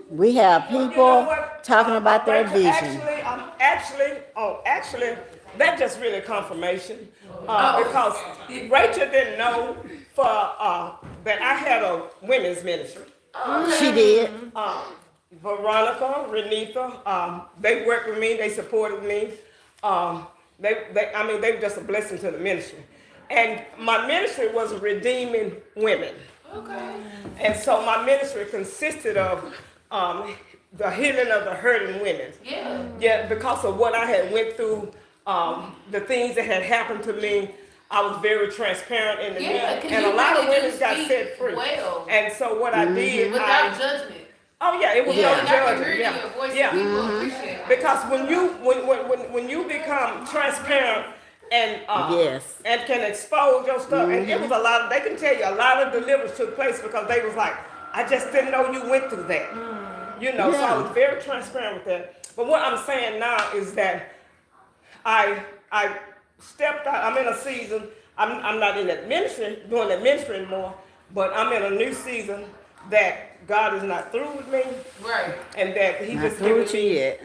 We have Well, you know people what, talking about their Rachel, vision. actually, that just really confirmation. Because Rachel didn't know that I had a women's ministry. She did. Um, Veronica, Renitha, they worked with me, they supported me. Um, I mean, they were just a blessing to the ministry. And my ministry was redeeming women. Okay. And so my ministry consisted of the healing of the hurting women. Yeah. Yeah, because of what I had went through, the things that had happened to me, I was very transparent in the Yeah, meeting, 'cause and a you lot of really women do got speak set free. well. And so what I did, Without judgment. oh yeah, it was Yeah, no like I can judging, hear it in yeah, your voice, yeah. and people appreciate it. Because when you become transparent Yes. and can expose your stuff, and it was a lot. They can tell you a lot of deliverance took place because they was like, I just didn't know you went through that. You know, so I Yeah. was very transparent with that. But what I'm saying now is that I stepped out. I'm in a season. I'm not in that ministry, doing that ministry anymore. But I'm in a new season that God is not through with me, Right. and that He Not just through giving with you me yet.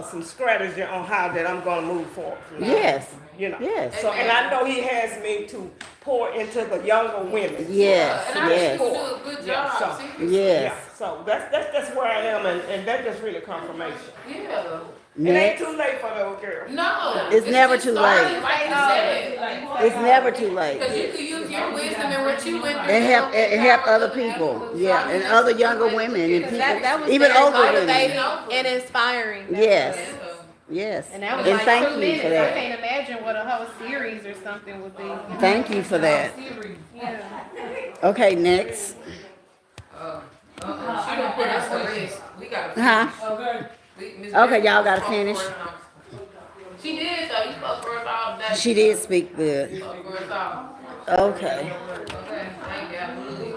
some strategy on how that I'm going to move forward from now. Yes. You know. Yes. So, and I know He has me to pour into the younger women. Yes. And I Yes. think you do a good Yeah, job. so- Seriously. Yes. Yeah. So that's where I am, and that just really confirmation. Yeah. It ain't Next. too late for those girls. No. It's never just too starting, late. Like you said. It's never too late. Because you could use your wisdom and what you went through. And to help empower other people. Yeah, So, I and mean, other that's a younger good way to women look and at it. people, That was even very older motivating women. and inspiring. Yes. Yeah. Yes. And that was And like thank 2 you minutes. for I that. can't imagine what a whole series or something would be. Thank you for that. Yeah. Okay, next. She gonna put us on risk. We gotta Huh? Okay. Okay, y'all gotta finish. She did though. You spoke for us all day. She did speak good. Spoke for us all. Okay. Okay. Thank you.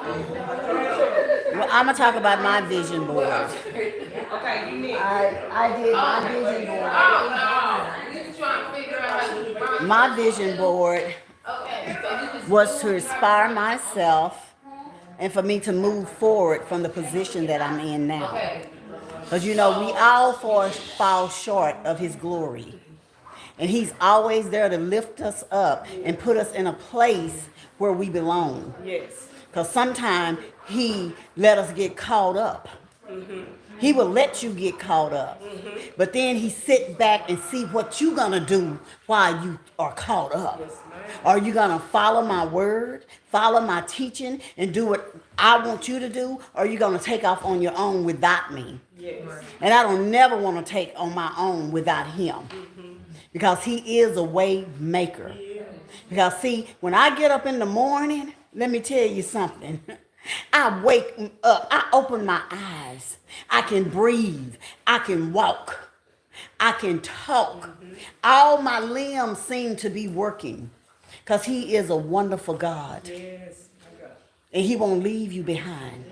Well, I'm gonna talk about my vision board. Okay, you need. I did my vision board. Oh no. You trying to figure out how to run. My vision board Okay. So you just was to inspire myself and for me to move forward from the position that I'm in now. okay. Because you know, we all fall short of His glory. And He's always there to lift us up and put us in a place where we belong. Yes. Because sometimes He let us get caught up. He will let you get caught up. But then He sit back and see what you gonna do while you are caught up. Are you gonna follow my word, follow my teaching, and do what I want you to do? Or are you gonna take off on your own without me? Yes. And I don't never want to take on my own without Him. Because He is a way maker. Because see, when I get up in the morning, let me tell you something. I wake up, I open my eyes, I can breathe, I can walk, I can talk. All my limbs seem to be working because He is a wonderful God. Yes. My God. And He won't leave you behind.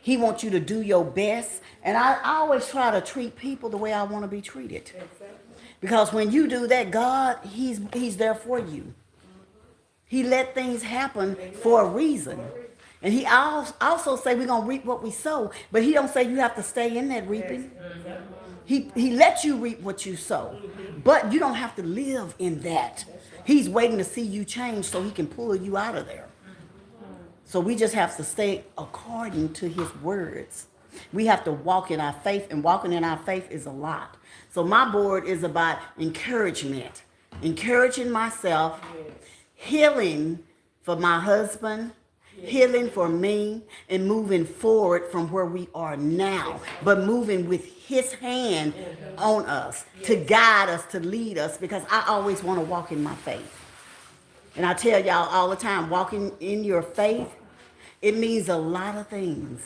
He wants you to do your best. And I always try to treat people the way I want to be treated. Because when you do that, God, He's there for you. He let things happen for a reason. And He also say we're going to reap what we sow. But He don't say you have to stay in that reaping. He lets you reap what you sow. But you don't have to live in that. He's waiting to see you change so He can pull you out of there. So we just have to stay according to His words. We have to walk in our faith, and walking in our faith is a lot. So my board is about encouragement, encouraging myself, healing for my husband, healing for me, and moving forward from where we are now, but moving with His hand on us to guide us, to lead us, because I always want to walk in my faith. And I tell y'all all the time, walking in your faith, it means a lot of things.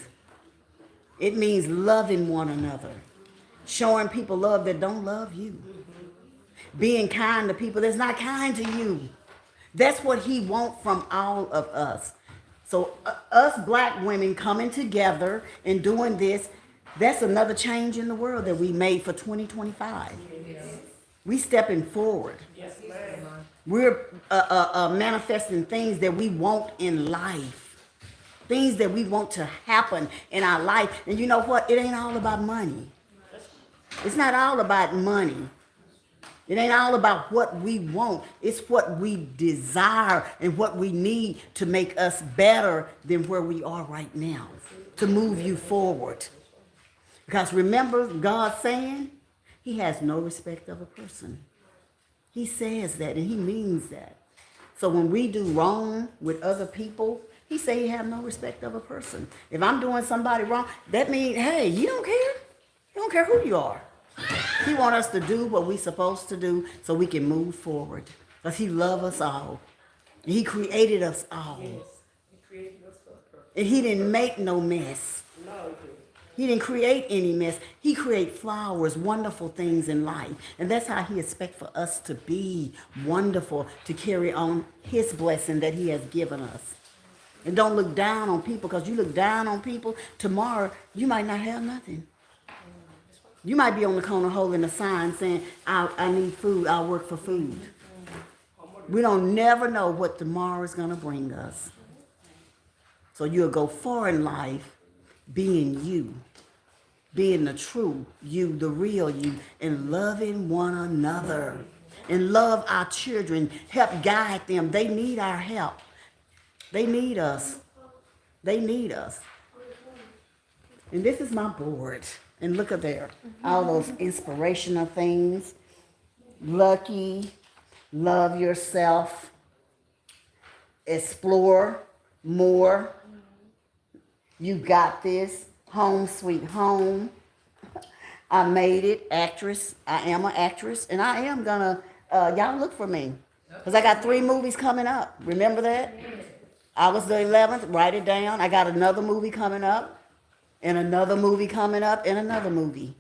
It means loving one another, showing people love that don't love you, being kind to people that's not kind to you. That's what He wants from all of us. So us black women coming together and doing this, that's another change in the world that we made for 2025. We stepping forward. Yes, ma'am. We're manifesting things that we want in life. things that we want to happen in our life. And you know what? It ain't all about money. It's not all about money. It ain't all about what we want. It's what we desire and what we need to make us better than where we are right now, to move you forward. Because remember God saying, he has no respect of a person. He says that and he means that. So when we do wrong with other people, he say he have no respect of a person. If I'm doing somebody wrong, that means, hey, you don't care. You don't care who you are. He want us to do what we supposed to do so we can move forward. Because he love us all. And he created us all. Yes, he created us for a purpose. And he didn't make no mess. No, he didn't. He didn't create any mess. He create flowers, wonderful things in life. And that's how he expects for us to be wonderful, to carry on his blessing that he has given us. And don't look down on people, because you look down on people, tomorrow you might not have nothing. You might be on the corner holding a sign saying, I need food, I'll work for food. We don't never know what tomorrow is going to bring us. So you'll go far in life being you, being the true you, the real you, and loving one another. And love our children, help guide them. They need our help. They need us. They need us. And this is my board. And look at there, all those inspirational things. Lucky, love yourself, explore more. You got this. Home sweet home. I made it. Actress. I am an actress, and I am gonna. Y'all look for me, cause I got 3 movies coming up. Remember that? August the 11th. Write it down. I got another movie coming up. And another movie coming up, and another movie.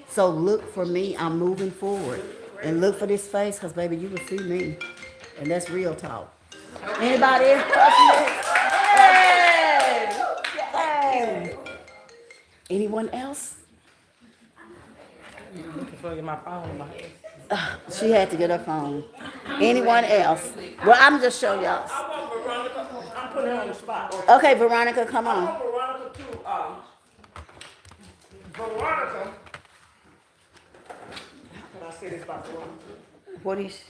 So look for me. I'm moving forward. And look for this face, because, baby, you will see me. And that's real talk. Anybody else? Hey! Hey! Anyone else? I'm looking for my phone. She had to get her phone. Anyone else? Well, I'm just show y'all. I want Veronica. I'm putting her on the spot. Okay, Veronica, come I on. want Veronica to, Veronica. Can I say this about Veronica? What is?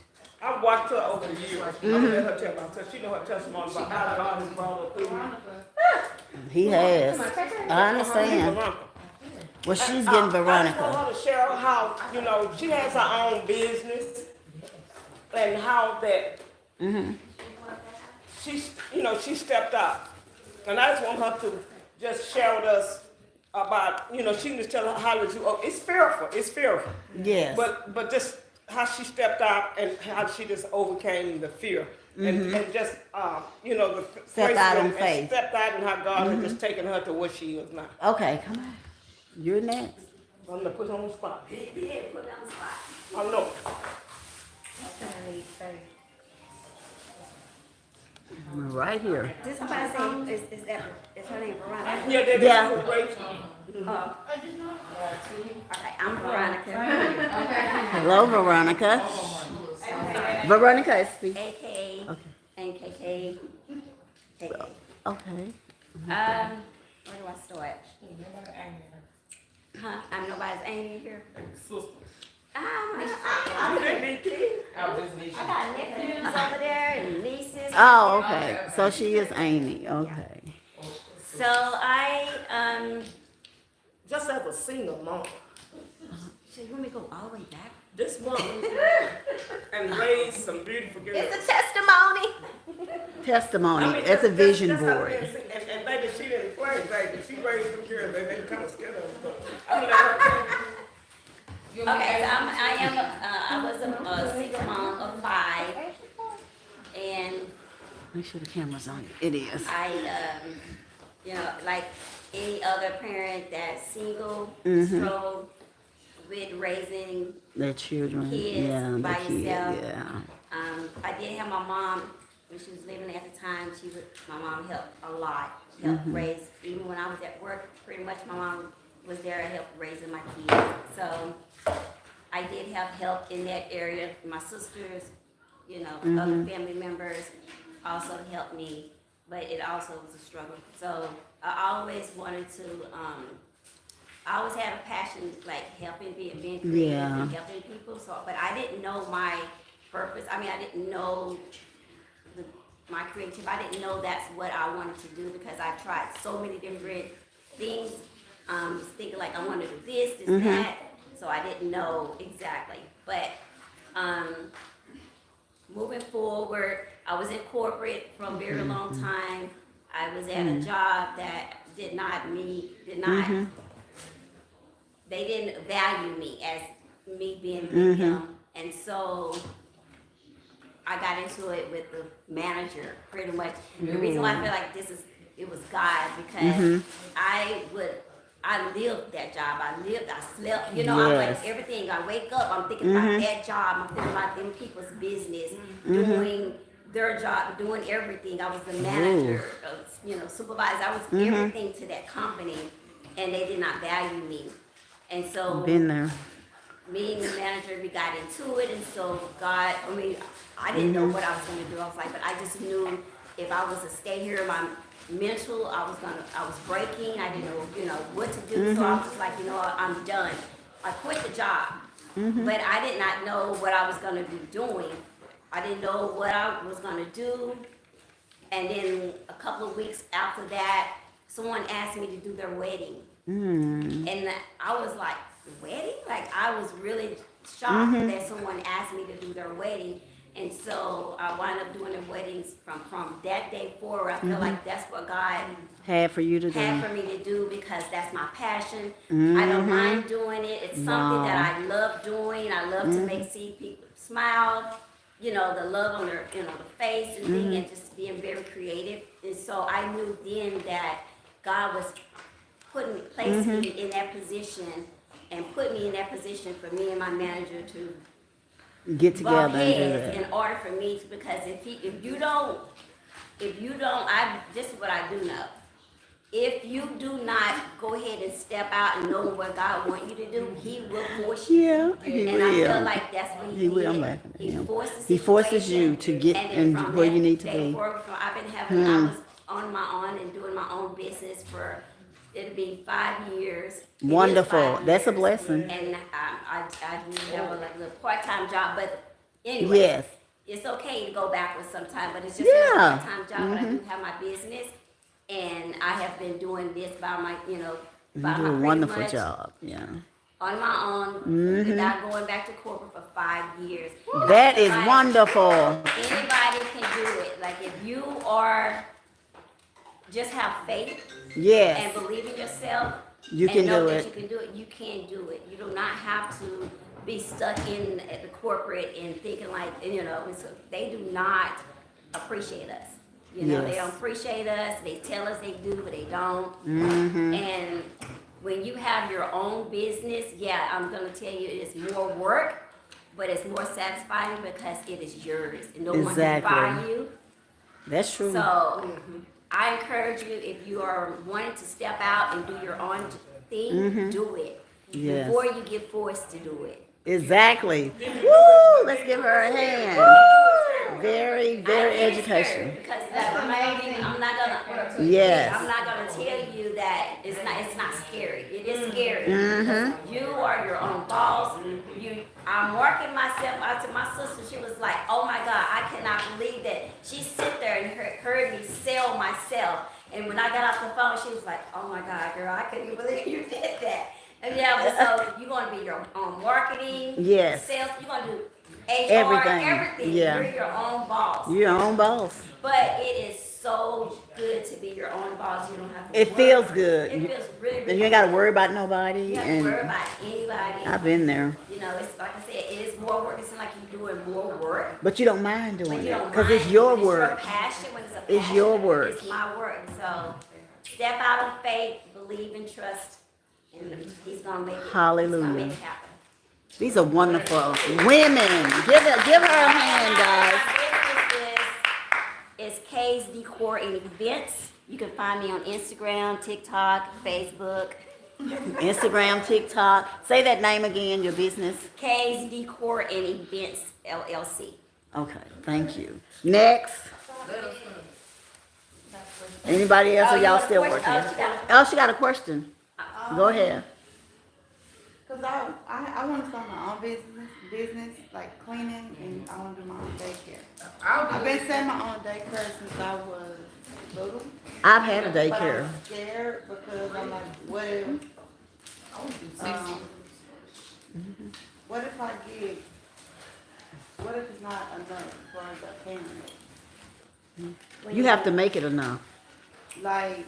I've watched her over the years. I'm gonna let her tell about her. She know her testimony about how God has brought her through. He has. I understand. Veronica. Well, she's getting I just Veronica. want her to share how, she has her own business and how that she stepped up. And I just want her to just share with us about, she can just tell her how to do, it's fearful. Yes. But just how she stepped out and how she just overcame the fear. And just, the Stepped out in faith. Stepped out and how God had just taken her to where she is now. Okay, come on. You're next. I'm gonna put her on the spot. Yeah, put it on the spot. I know. Right here. Did somebody say, is her name Veronica? Yeah. Great. Okay, I'm Veronica. Hello, Veronica. Veronica is speaking. AKA, Okay. NKK, KK. Okay. Where do I start? Huh? I'm nobody's Amy here. I got nephews over there and nieces. Oh, okay. So she is Amy. Okay. So I Just as a single mom, so you want me to go all the way back? this woman and raised some beautiful girls. It's a testimony. Testimony at the vision that's how board. it is. And baby, she didn't play, baby. She raised them girls. They kind of scared of them. I'm gonna let her Okay, so I was a single mom of 5, and Make sure the camera's on you. It is. I, like any other parent that's single, struggle with raising. Their children. Kids Yeah, the by kid. yourself. Yeah. I did have my mom when she was living at the time. My mom helped a lot, helped raise. Even when I was at work, pretty much my mom was there to help raising my kids. So I did have help in that area. My sisters, other family members also helped me. but it also was a struggle. So I always wanted to, I always had a passion, like helping, being creative Yeah. and helping people. So, but I didn't know my purpose. I mean, I didn't know my creativity. I didn't know that's what I wanted to do because I tried so many different things. Just thinking like I want to do this, that. So I didn't know exactly. But moving forward, I was in corporate for a very long time. I was at a job that did not, they didn't value me as me being with them. And so I got into it with the manager pretty much. The reason why I feel like it was God because I lived that job. I slept, I'm Yes. like everything. I wake up, I'm thinking about that job. I'm thinking about them people's business, doing their job, doing everything. I was the manager, supervisor. I was everything to that company, and they did not value me. And so Been there. me and the manager, we got into it, and so God, I didn't know what I was going to do. I was like, but I just knew if I was to stay here, my mental, I was breaking. I didn't know, what to do. So I was just like, I'm done. I quit the job, but I did not know what I was going to be doing. I didn't know what I was going to do. And then a couple of weeks after that, someone asked me to do their wedding. And I was like, wedding? Like, I was really shocked that someone asked me to do their wedding. And so I wound up doing their weddings from that day forward. I feel like that's what God Had for you to do. had for me to do because that's my passion. I don't mind doing it. It's something that I love doing. I love to see people smile, the love on their, the face and thing, and just being very creative. And so I knew then that God was placing me in that position and put me in that position for me and my manager to Get together bump and do heads that. in order for me to, because if you don't, this is what I do know. If you do not go ahead and step out and know what God wants you to do, He will force you. Yeah, he And I feel will. like that's what He will. did. I'm laughing at He him. forces He forces situation, you to get and then in from where that you need to day be. forward, I've been having, I was on my own and doing my own business for, it'll be 5 years. It is Wonderful. 5 That's a years. blessing. And I do have a little part-time job, but anyway. Yes. It's okay to go backwards sometime, but it's just Yeah. a part-time job. But I do have my business, and I have been doing this by my, You do by a my pretty wonderful much job. Yeah. on my own, without going back to corporate for 5 years. That is Like, wonderful. Anybody can do it. Like if you are, just have faith and Yes. believe in yourself. You and can know do that it. you can do it. You can do it. You do not have to be stuck in at the corporate and thinking like, they do not appreciate us. They Yes. don't appreciate us. They tell us they do, but they don't. And when you have your own business, yeah, I'm gonna tell you it is more work, but it's more satisfying because it is yours and no Exactly. one can buy you. That's true. So I encourage you, if you are wanting to step out and do your own thing, do it Yes. before you get forced to do it. Exactly. Woo! Let's give her a hand. Very, very I get scared educational. because I'm not gonna. Yes. I'm not gonna tell you that it's not scary. It is scary. You are your own boss. I'm working myself out to my sister. She was like, "Oh my God, I cannot believe that." She sit there and heard me sell myself. And when I got off the phone, she was like, "Oh my God, girl, I couldn't even believe you did that." And so you're gonna be your own marketing, Yes. sales. You're gonna do HR, Everything. everything. Yeah. You're your own boss. You're your own boss. But it is so good to be your own boss. You don't have to. It worry. feels good. It feels really, really. And you ain't got to worry about nobody. You have to worry And about anybody. I've been there. It's like I said, it is more work. It seems like you're doing more work. But you don't mind But doing you it don't because mind it's your when it's work. Your passion, when it's a It's passion, your work. It's my work. So step out of faith, believe and trust, and He's gonna make it. Hallelujah. He's gonna make it happen. These are wonderful women. Give her a hand, guys. My business is K's Decor and Events. You can find me on Instagram, TikTok, Facebook. Instagram, TikTok. Say that name again, your business. K's Decor and Events LLC. Okay, thank you. Next. Anybody else, Oh, or you y'all got a still question? working? Oh, she got Oh, she got a question. Go ahead. Cause I want to start my own business like cleaning, and I want to do my own daycare. I've been setting my own daycare since I was little. I've had a But daycare. I'm scared because I'm like, um, what if I get, what if it's not enough for the family? You have to make it enough. Like,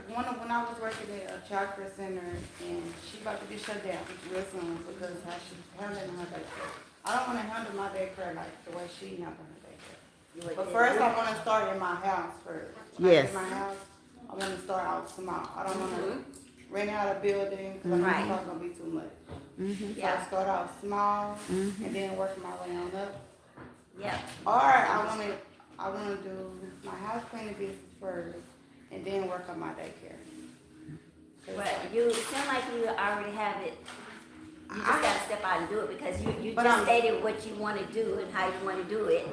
when I was working at a childcare center, and she about to get shut down real soon because how she's handling her daycare. I don't want to handle my daycare like the way she handling her daycare. But first, I want to start in my house first. When I Yes. get my house, I want to start out small. I don't want to rent out a building because Right. it's not gonna be too much. So Yeah. I start out small and then work my way on up. Yeah. Or I want to do my house cleaning business first and then work on my daycare. 'Cause But you seem like you already have it. You just gotta step out and do it because you But just I'm- stated what you wanna do and how you wanna do it.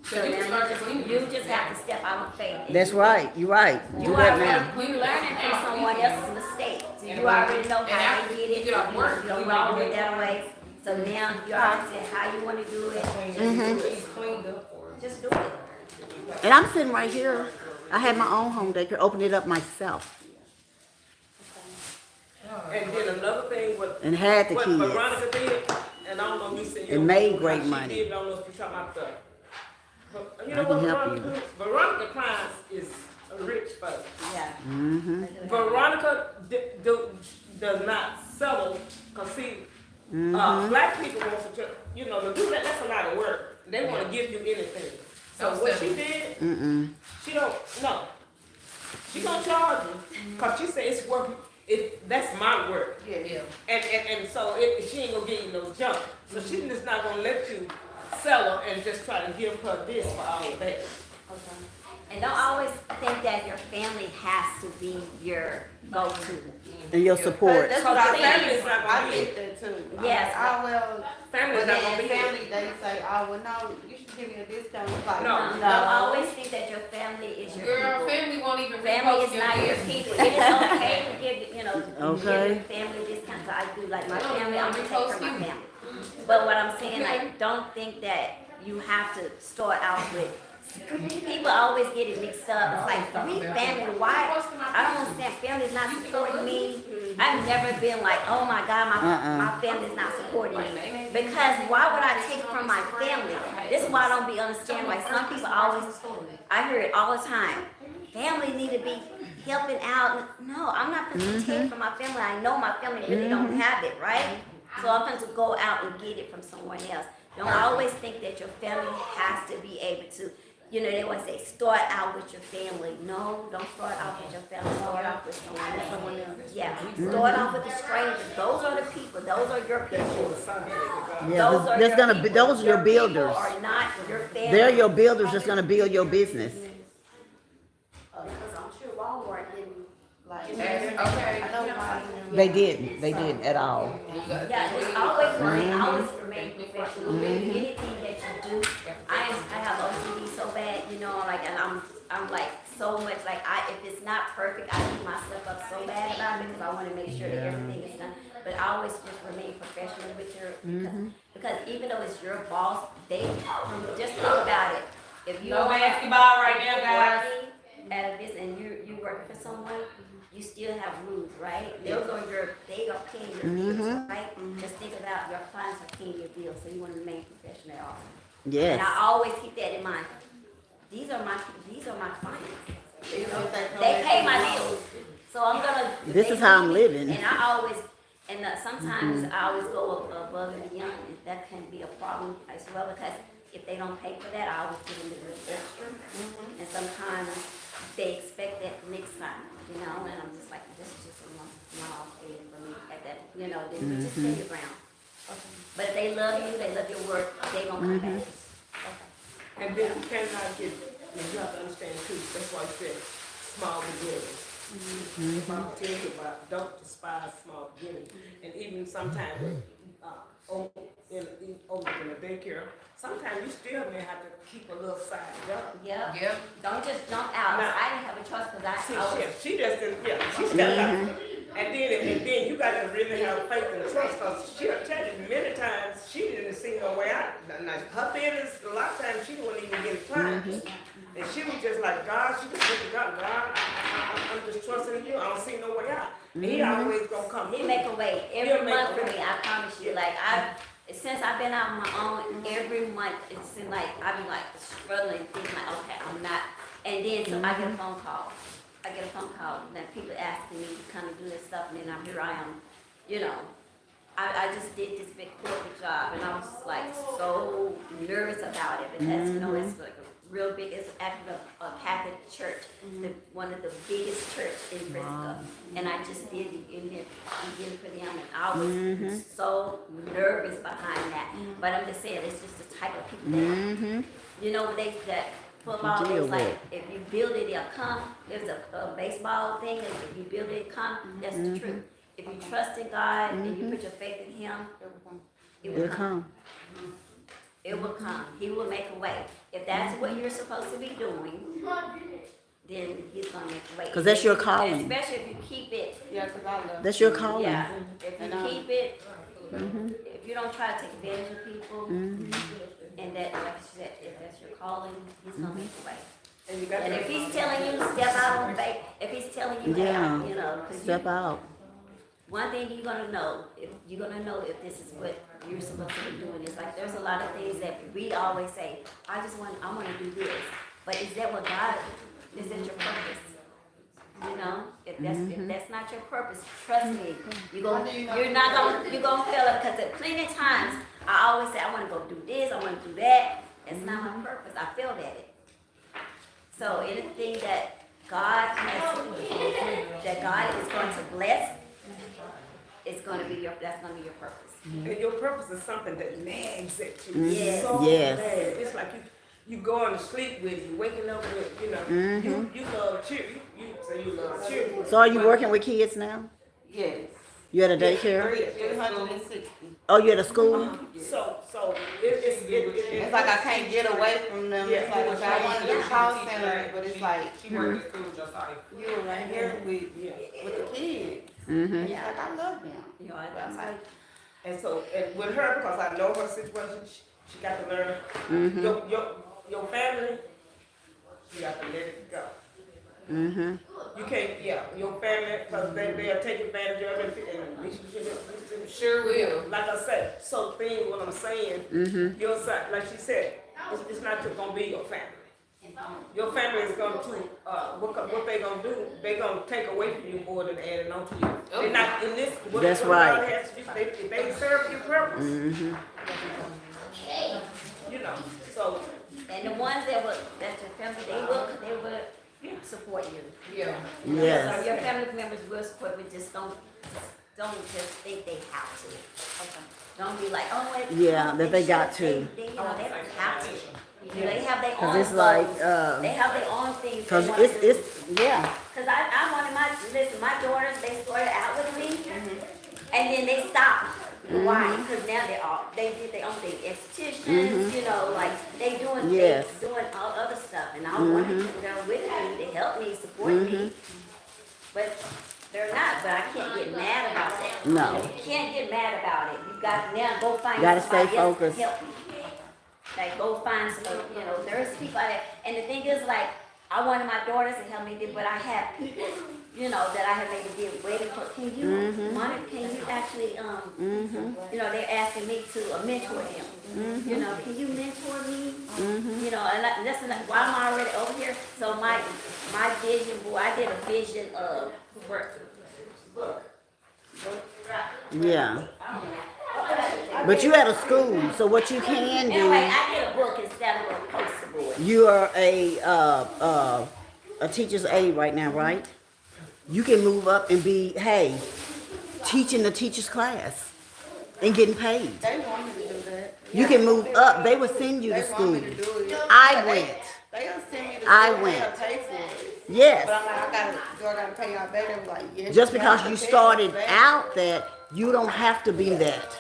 So you now can start your cleaning you business just have to step out of faith. and That's do it. right. You're right. You Do that already, now. you learning from someone else's mistake. So And you when- already know and how after they did you it. get off work, You don't you wanna do already it that way. So now you already said how you wanna do it. She's cleaned up for us. Just do it. And I'm sitting right here. I had my own home daycare. Opened it up myself And then another thing, and had the what kids. Veronica did, and I don't know if you said. It made great money. She did, I don't know if you're talking about the. But you I know what can help Veronica you. do? Veronica Klein is a rich person. Yeah. Mm-hmm. Veronica does not sell them, cause see, black people want to, you know, to do that, that's a lot of work. They wanna give you anything. So Don't what sell she it. did, Mm-mm. she don't, no. She gonna charge you, cause she say it's worth, that's my work. Yeah. And so she ain't gonna give you no junk. So she's just not gonna let you sell her and just try to give her this for all of that. And don't always think that your family has to be your go-to. And your support. That's Cause what I the family's not I gonna be, get that too. Yes. family's But not gonna then be. family, they say, oh, well, no, you should give me a discount. It's like, No. Don't always think that your family is your Girl, people. family won't even Family repost is your not your business. people. It is okay to give, you know, Okay. give family discounts. So I do like my No, family, I'm gonna take care of my repost you. family. But what I'm saying, like, don't think that you have to start out with. People always get it mixed up. It's like, we family, why? I don't understand. Family's not supporting me. I've never been like, oh my God, my family's not supporting me. Because why would I take from my family? This is why I don't be understanding. Like some people always, I hear it all the time. Family need to be helping out. No, I'm not going to take from my family. I know my family really don't have it, right? So I'm going to go out and get it from someone else. Don't always think that your family has to be able to. You know, they always say, start out with your family. No, don't start out with your family. Start out with someone else. Yeah, start off with the strangers. Those are the people. Those are your people. Yeah, Those are there's your gonna be, people. those are your people builders. are not your family. They're your builders that's gonna build your business. Because I'm sure Walmart didn't. like, Okay. I know my. They didn't at all. Yeah, just always remain professional. Anything that you do, I have OCD so bad, you know, like, and I'm like so much like if it's not perfect, I beat myself up so bad about it because I want to make sure that everything is done. But I always just remain professional with your because even though it's your boss, they just think about it. If you No basketball right now, guys. working at a business and you working for someone, you still have rules, right? Those are they are paying your bills, right? Just think about your clients are paying your bills, so you want to remain professional at all. Yes. And I always keep that in mind. These are my clients. They pay my bills, so I'm gonna. This is how I'm living. And I always, sometimes I always go above and beyond, and that can be a problem as well because if they don't pay for that, I always give them a little extra. And sometimes they expect that next time, you know, and I'm just like, this is just a small thing for me at that, you know, then you just stand your ground. But if they love you, they love your work, they gonna come back. And then you cannot get, you have to understand too, that's why I said small beginnings. If I'm telling you about, don't despise small beginnings. And even sometimes, over in the daycare, sometimes you still may have to keep a little side job. Yep. Yep. Don't just jump out. Now- I didn't have a choice because I was. She just didn't, yeah, she stepped out. And then you got to really have faith and trust, because she'll tell you many times she didn't see no way out. Now, her business, a lot of times she wouldn't even get it climbed. And she was just like, God, she just went to God, I'm just trusting in you, I don't see no way out. And he always gonna come. He make a way He'll every make month a for way. me. I promise you. Like since I've been out on my own, every month it seems like I've been like struggling, thinking like, okay, I'm not. And then so I get a phone call. That people asking me to come and do this stuff, and then here I am. You know, I just did this big corporate job, and I was just like so nervous about it because you know it's like a real big. It's actually a Catholic church, one of the biggest church in Frisco, and I just did it in there for them, and I was so nervous behind that. But I'm just saying, it's just the type of people that you know that. Football Deal is like with. if you build it, it'll come. There's a baseball thing. That if you build it, it'll come. That's the truth. If you trust in God and you put your faith in Him, it will It'll come. come. It will come. He will make a way. If that's what you're supposed to be doing, then He's gonna make a way. 'Cause that's your calling. Especially if you keep it. Yeah, because I love. That's your calling. Yeah. If And, you keep it. If you don't try to take advantage of people, and that, like I said, if that's your calling, He's gonna make a way. And you got And to. if He's telling you to step out on faith, if He's telling you, Yeah. you know, 'cause Step out. one thing you're gonna know, if this is what you're supposed to be doing. It's like there's a lot of things that we always say, I wanna do this. But is that what God, is that your purpose? You know, if that's not your purpose, trust me, you're gonna fail it, because at plenty of times, I always say, I wanna go do this, I wanna do that. It's not my purpose, I failed at it. So anything that God has, that God is going to bless, it's gonna be that's gonna be your purpose. And your purpose is something that nags at you. Yes. So Yes. bad. It's like you going to sleep with it, you waking up with, you know, you love cheer. You say you love cheer. So are you working with kids now? Yes. You at a daycare? 360. Oh, you at a school? So it's It's like I can't get away from them. It's like if I want to do call center, but it's like She worked at school just like. you're right here with the kids. It's like I love them. You know, But I'm like, and so and with her, because I know her situation, she got to learn. Your family, you got to let it go. You can't, your family, because they'll take advantage of it, and we Sure will. like I said, so thing what I'm saying, your side, like she said, it's not just gonna be your family. Your family is going to, what they gonna do, they gonna take away from you more than adding on to you. They're not in this, what That's God right. has to do, if they serve your purpose. You know, so, and the ones that's your family, they will support you. Yeah. So Yes. your family members will support you, just don't just think they have to. Don't be like, oh, wait. Yeah, that they got to. They don't have to. You know, they have their own. Cause it's like, goals. They have their own things. they cause wanna do. it's, yeah. Cause I wanted my daughters, they started out with me, and then they stopped. Why? Because now they did their own thing, estheticians, you know, like they doing Yes. doing all other stuff, and I wanted them there with me to help me, support me, but they're not. But I can't get mad about that. No. You can't get mad about it. You got now go find Gotta somebody stay else to focused. help you. Like go find some, you know, there's people out there, and the thing is like. I wanted my daughters to help me do, but I had people, you know, that I had maybe did waiting for. Can you actually, you know, they're asking me to mentor them. You know, can you mentor me? You know, and listen, while I'm already over here, so my vision board, I did a vision of book. Yeah. But you at a school, so what you can Anyway, do, I did a book instead of a poster board. you are a teacher's aide right now, right? You can move up and be, hey, teaching the teacher's class and getting paid. they want me to do that. You can move up. They will send you to They want school. me to do it. I But went. They'll send me to I school, went. they'll pay for it. But Yes. I'm like, do I gotta pay y'all back? They was like, yes. Just you because gotta you pay started us back. out that, you don't have to be that.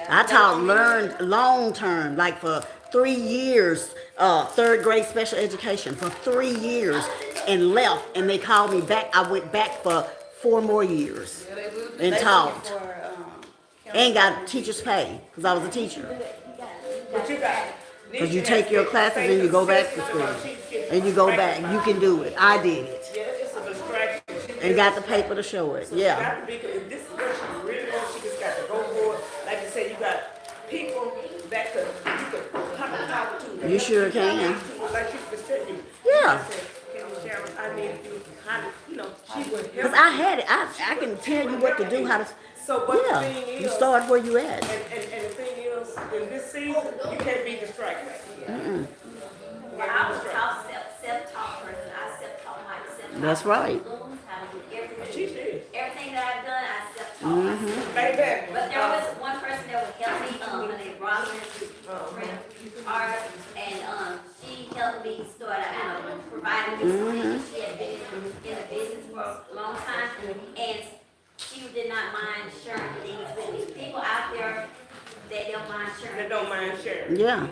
I taught learned long term, like for 3 years, third grade special education for 3 years, and left. And they called me back. I went back for 4 more years Yeah, they will do. and They taught. for, And got teacher's pay because I was a teacher. But you got. Because you take your classes and you go back to school. And you go back. You can do it. I did it. Yeah, it's a distraction. And got the paper to show it. So she Yeah. got to be, if this is what she really wants, she just got to go for it. Like you said, you got people that you could come and talk to. You sure can. Like she could sit you. Yeah. Sharon, I need you, how to, you know, she would Because help. I had it. I can tell you what to do, how to. So, but the Yeah. thing You is, start where you at. and the thing is, in this season, you can't be distracted. Well, I was taught self-taught person. I self-taught myself. That's right. How to do everything. She did. Everything that I've done, I self-taught. Baby. But there was one person that would help me, her name Robin, friend, art, and, she helped me start, providing me some things. She had been in the business for a long time, and she did not mind sharing things with me. People out there, they don't mind sharing. They don't mind sharing. Yeah. You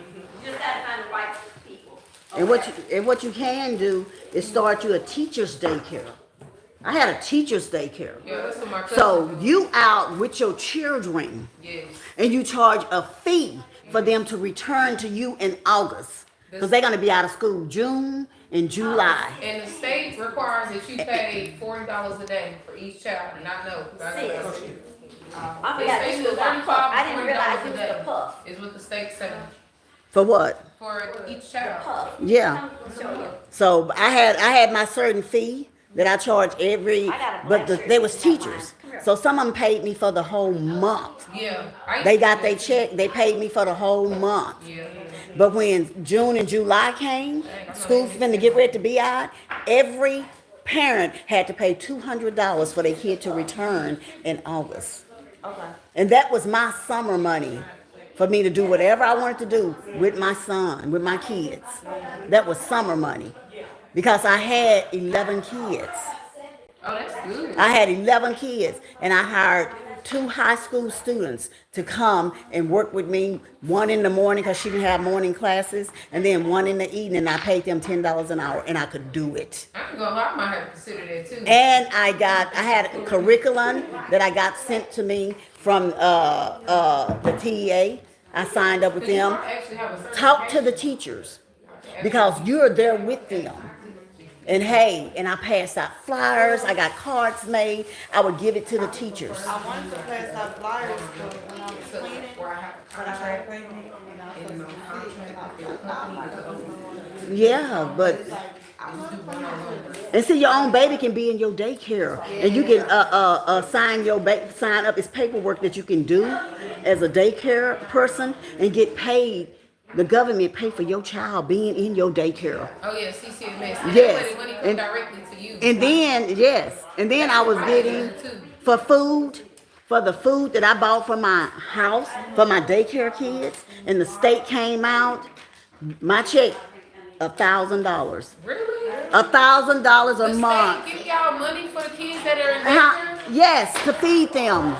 just gotta find the right people. And what you can do is start you a teacher's daycare. I had a teacher's daycare. Yeah, that's what my cousin So do. you out with your children Yes. and you charge a fee for them to return to you in August. Because they're gonna be out of school June and July. And the state requires that you pay $40 a day for each child, and I know. 'Cause I know. I They forgot say this was $35 a puff. I didn't realize $40 it a was day a puff. is what the state said For what? for each child. Puff. Yeah. Show you. So I had my certain fee that I charged every, I got a but black shirt. they was teachers. So some of them paid me for the whole month. Yeah. I used They to got do their that. check, they paid me for the whole month. Yeah. But when June and July came, school's finna get ready to be out, every parent had to pay $200 for their kid to return in August. okay. And that was my summer money for me to do whatever I wanted to do with my son, with my kids. That was summer money because I had 11 kids. Oh, that's good. I had 11 kids and I hired 2 high school students to come and work with me, one in the morning because she didn't have morning classes, and then one in the evening. I paid them $10 an hour and I could do it. I ain't gonna lie, I might have to consider that too. And I had a curriculum that I got sent to me from the TEA. I signed up with You them. actually have a Talk to the certification. teachers because you're there with them. And hey, and I passed out flyers. I got cards made. I would give it to the teachers. I wanted to pass out flyers when I was So, cleaning, where I have a but I got contract, pregnant and I and was my contract with the company is the only one. Yeah, but It's like, I Just want do to one-on-one. and see, your own baby can be in your daycare, and you can sign up. It's paperwork that you can do as a daycare person and get paid. The government pay for your child being in your daycare. Oh yeah, CCMS. And Yes. that way the money comes And- directly to you. And then, yes, and then I was getting for food, for the food that I bought for my house, for my daycare kids, and the state came out, my check, $1,000. Really? $1,000 a The month. state give y'all money for the kids that are in Huh? daycare? Yes, to feed them.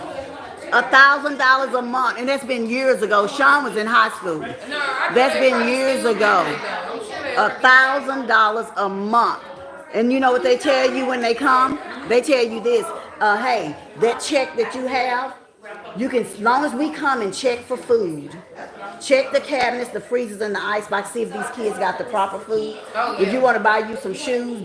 $1,000 a month, and that's been years ago. Sean was in high school. No, I know That's they been probably years still ago. do that, though. I'm sure they are. $1,000 a month. And you know what they tell you when they come? They tell you this, hey, that check that you have, you can, as long as we come and check for food, check the cabinets, the freezers, and the icebox, see if these kids got the proper food. Oh, If yeah. you want to buy you some shoes,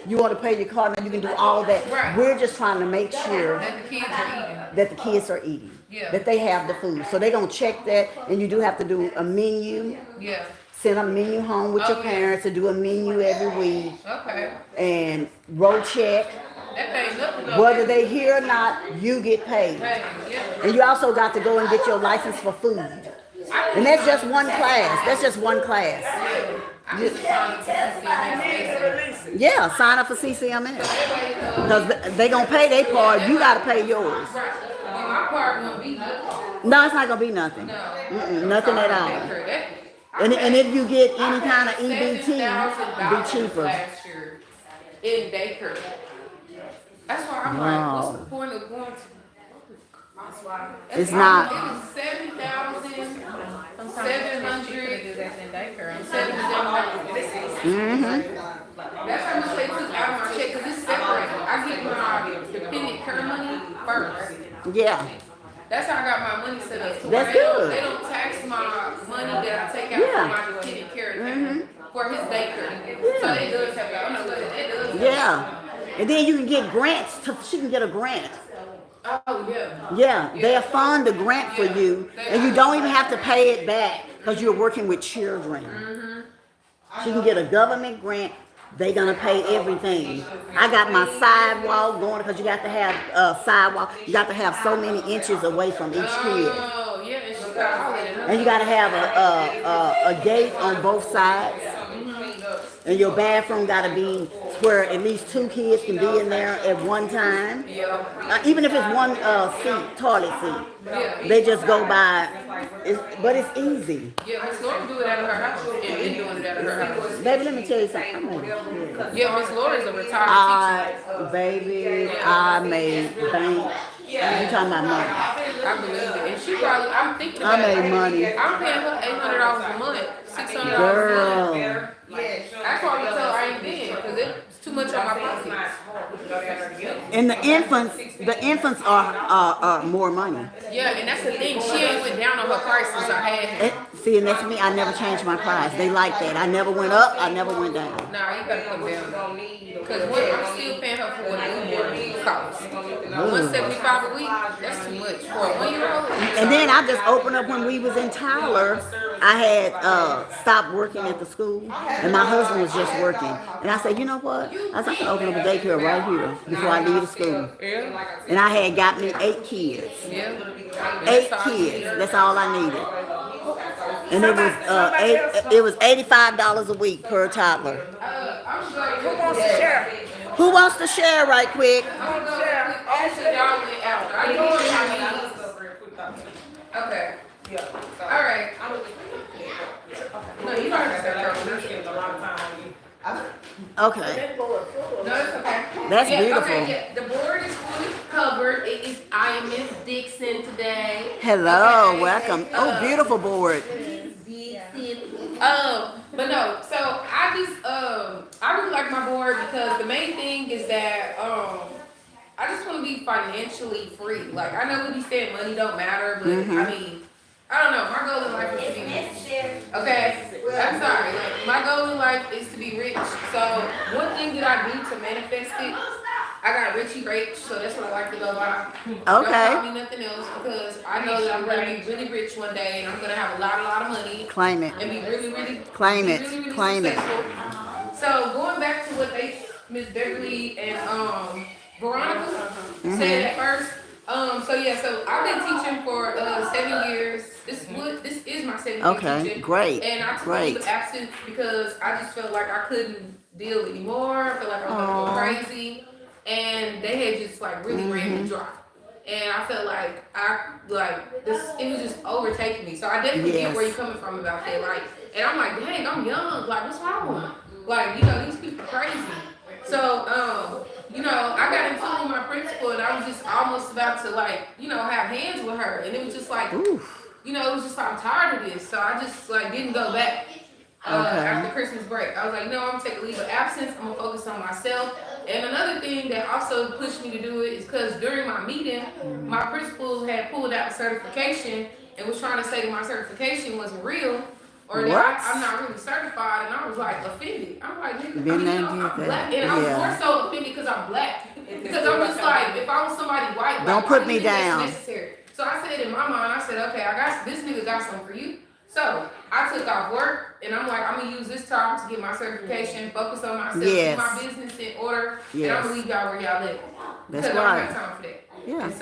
you want to pay your card, now you can do all that. Right. We're just trying to make sure That the kids are eating. that the kids are eating, Yeah. that they have the food. So they're going to check that, and you do have to do a menu, Yeah. send a menu home with your Oh, yeah. parents to do a menu every week, Okay. and road check. That ain't nothing. though. Whether they here or not, you get paid. Hey, yeah. And you also got to go and get your license for food. And that's just one class. That's just one class. I just found Release it. Yeah, sign up for CCMS. Because they going to pay their part, you got to pay yours. Right. Well, my part won't be nothing. No, it's not going to be nothing. No. Nothing at all. That- And if you get any kind of EBT, $7,000 it'll be cheaper. last year in daycare. That's why I'm Wow. like, what's the point of going to? It's not. It was 7,700. Do that in daycare. That's how much they took out of my check, cause it's separated. I get my dependent care money first. Yeah. That's how I got my money set up. So That's they don't- good. They don't tax my money that I take out Yeah. from my dependent care account for his daycare. So it does have, I know, it does. Yeah. And then you can get grants. She can get a grant. Oh, yeah. Yeah, they'll fund a grant for you, and you don't even have to pay it back because you're working with children. She can get a government grant. They're gonna pay everything. I got my sidewalk going because you got to have a sidewalk. You got to have so many inches away from each kid, Oh, yeah, and she got all of it. and you got to have a gate on both sides. And your bathroom got to be where at least 2 kids can be in there at one time. Even if it's one seat, toilet seat. They just go by, but it's easy. Yeah, Miss Laura do it out of her house, and been doing it out of her house. Baby, let me tell you something. Yeah, Miss Laura's a retired I made bank. You talking about money? teacher. I believe it, and she probably, I'm thinking I about it. made money. I'm paying her $800 a month, $600 a month. Girl. That's why I tell her I ain't been, because it's too much on my pocket. And the infants are more money. Yeah, and that's the thing. She ain't went down on her price since I had her. See, and that's me. I never changed my price. They like that. I never went up. I never went down. Nah, you gotta come down. Because I'm still paying her for what a newborn costs. $175 a week, that's too much for a 1-year-old. And then I just opened up when we was in Tyler. I had stopped working at the school, and my husband was just working. And I said, you know what? I said, I can open up a daycare right here before I leave the school. And I had got me 8 kids. Yeah. 8 kids. That's all I needed. And it was $85 a week per toddler. I'm sorry. Who wants to share? Who wants to share right quick? I'm gonna go quick. Also, y'all went out. I know what I mean. Okay. All right. No, you don't have to start Okay. No, it's okay. That's Yeah, beautiful. Okay, yeah. The board is fully covered. I am Miss Dixon today. Hello, Okay. welcome. Oh, beautiful board. But no, so I really like my board because the main thing is that I just want to be financially free. Like, I know we be saying money don't matter, but I mean, I don't know. My goal in life is to be rich. Okay, I'm sorry. Like, my goal in life is to be rich. So one thing that I do to manifest it, I got Richie Rich, so that's what I like to go by. Don't call Okay. me nothing else because I know that I'm gonna be really rich one day and I'm gonna have a lot of money Claim it. and be really Claim it. really Claim it. successful. So going back to what Miss Beverly and Veronica said at first. So I've been teaching for 7 years. This is my 7th year Okay, teaching. great, And I took a great. leave of absence because I just felt like I couldn't deal anymore. I felt like I was gonna go crazy. And they had just like really ran me dry. And I felt like it was just overtaking me. So I definitely Yes. get where you're coming from about that. Like, and I'm like, dang, I'm young. Like, what's wrong? Like, these people are crazy. So, I got into it with my principal and I was just almost about to have hands with her. And it was just like, Oof. it was just like, I'm tired of this. So I just didn't go back after Christmas break. I was like, no, I'm gonna take a leave of absence. I'm gonna focus on myself. And another thing that also pushed me to do it is because during my meeting, my principal had pulled out a certification and was trying to say that my certification wasn't real or that What? I'm not really certified. And I was like offended. I'm like, nigga, Been there, I'm did that. black. And I was Yeah. more so offended because I'm black. Because I'm just like, if I was somebody white, Don't why put do me you think that's down. necessary? So I said in my mind, I said, okay, this nigga got something for you. So I took off work and I'm like, I'm gonna use this time to get my certification, focus on myself, Yes. get my business in order, and Yes. I'm gonna leave y'all where y'all live. That's Because I right. don't have time for that. Yeah. And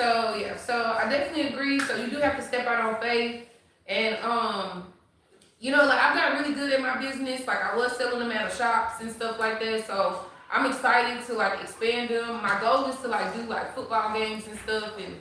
so I definitely agree. So you do have to step out on faith. And I've gotten really good at my business. Like I was selling them at shops and stuff like that. So I'm excited to expand them. My goal is to do football games and stuff and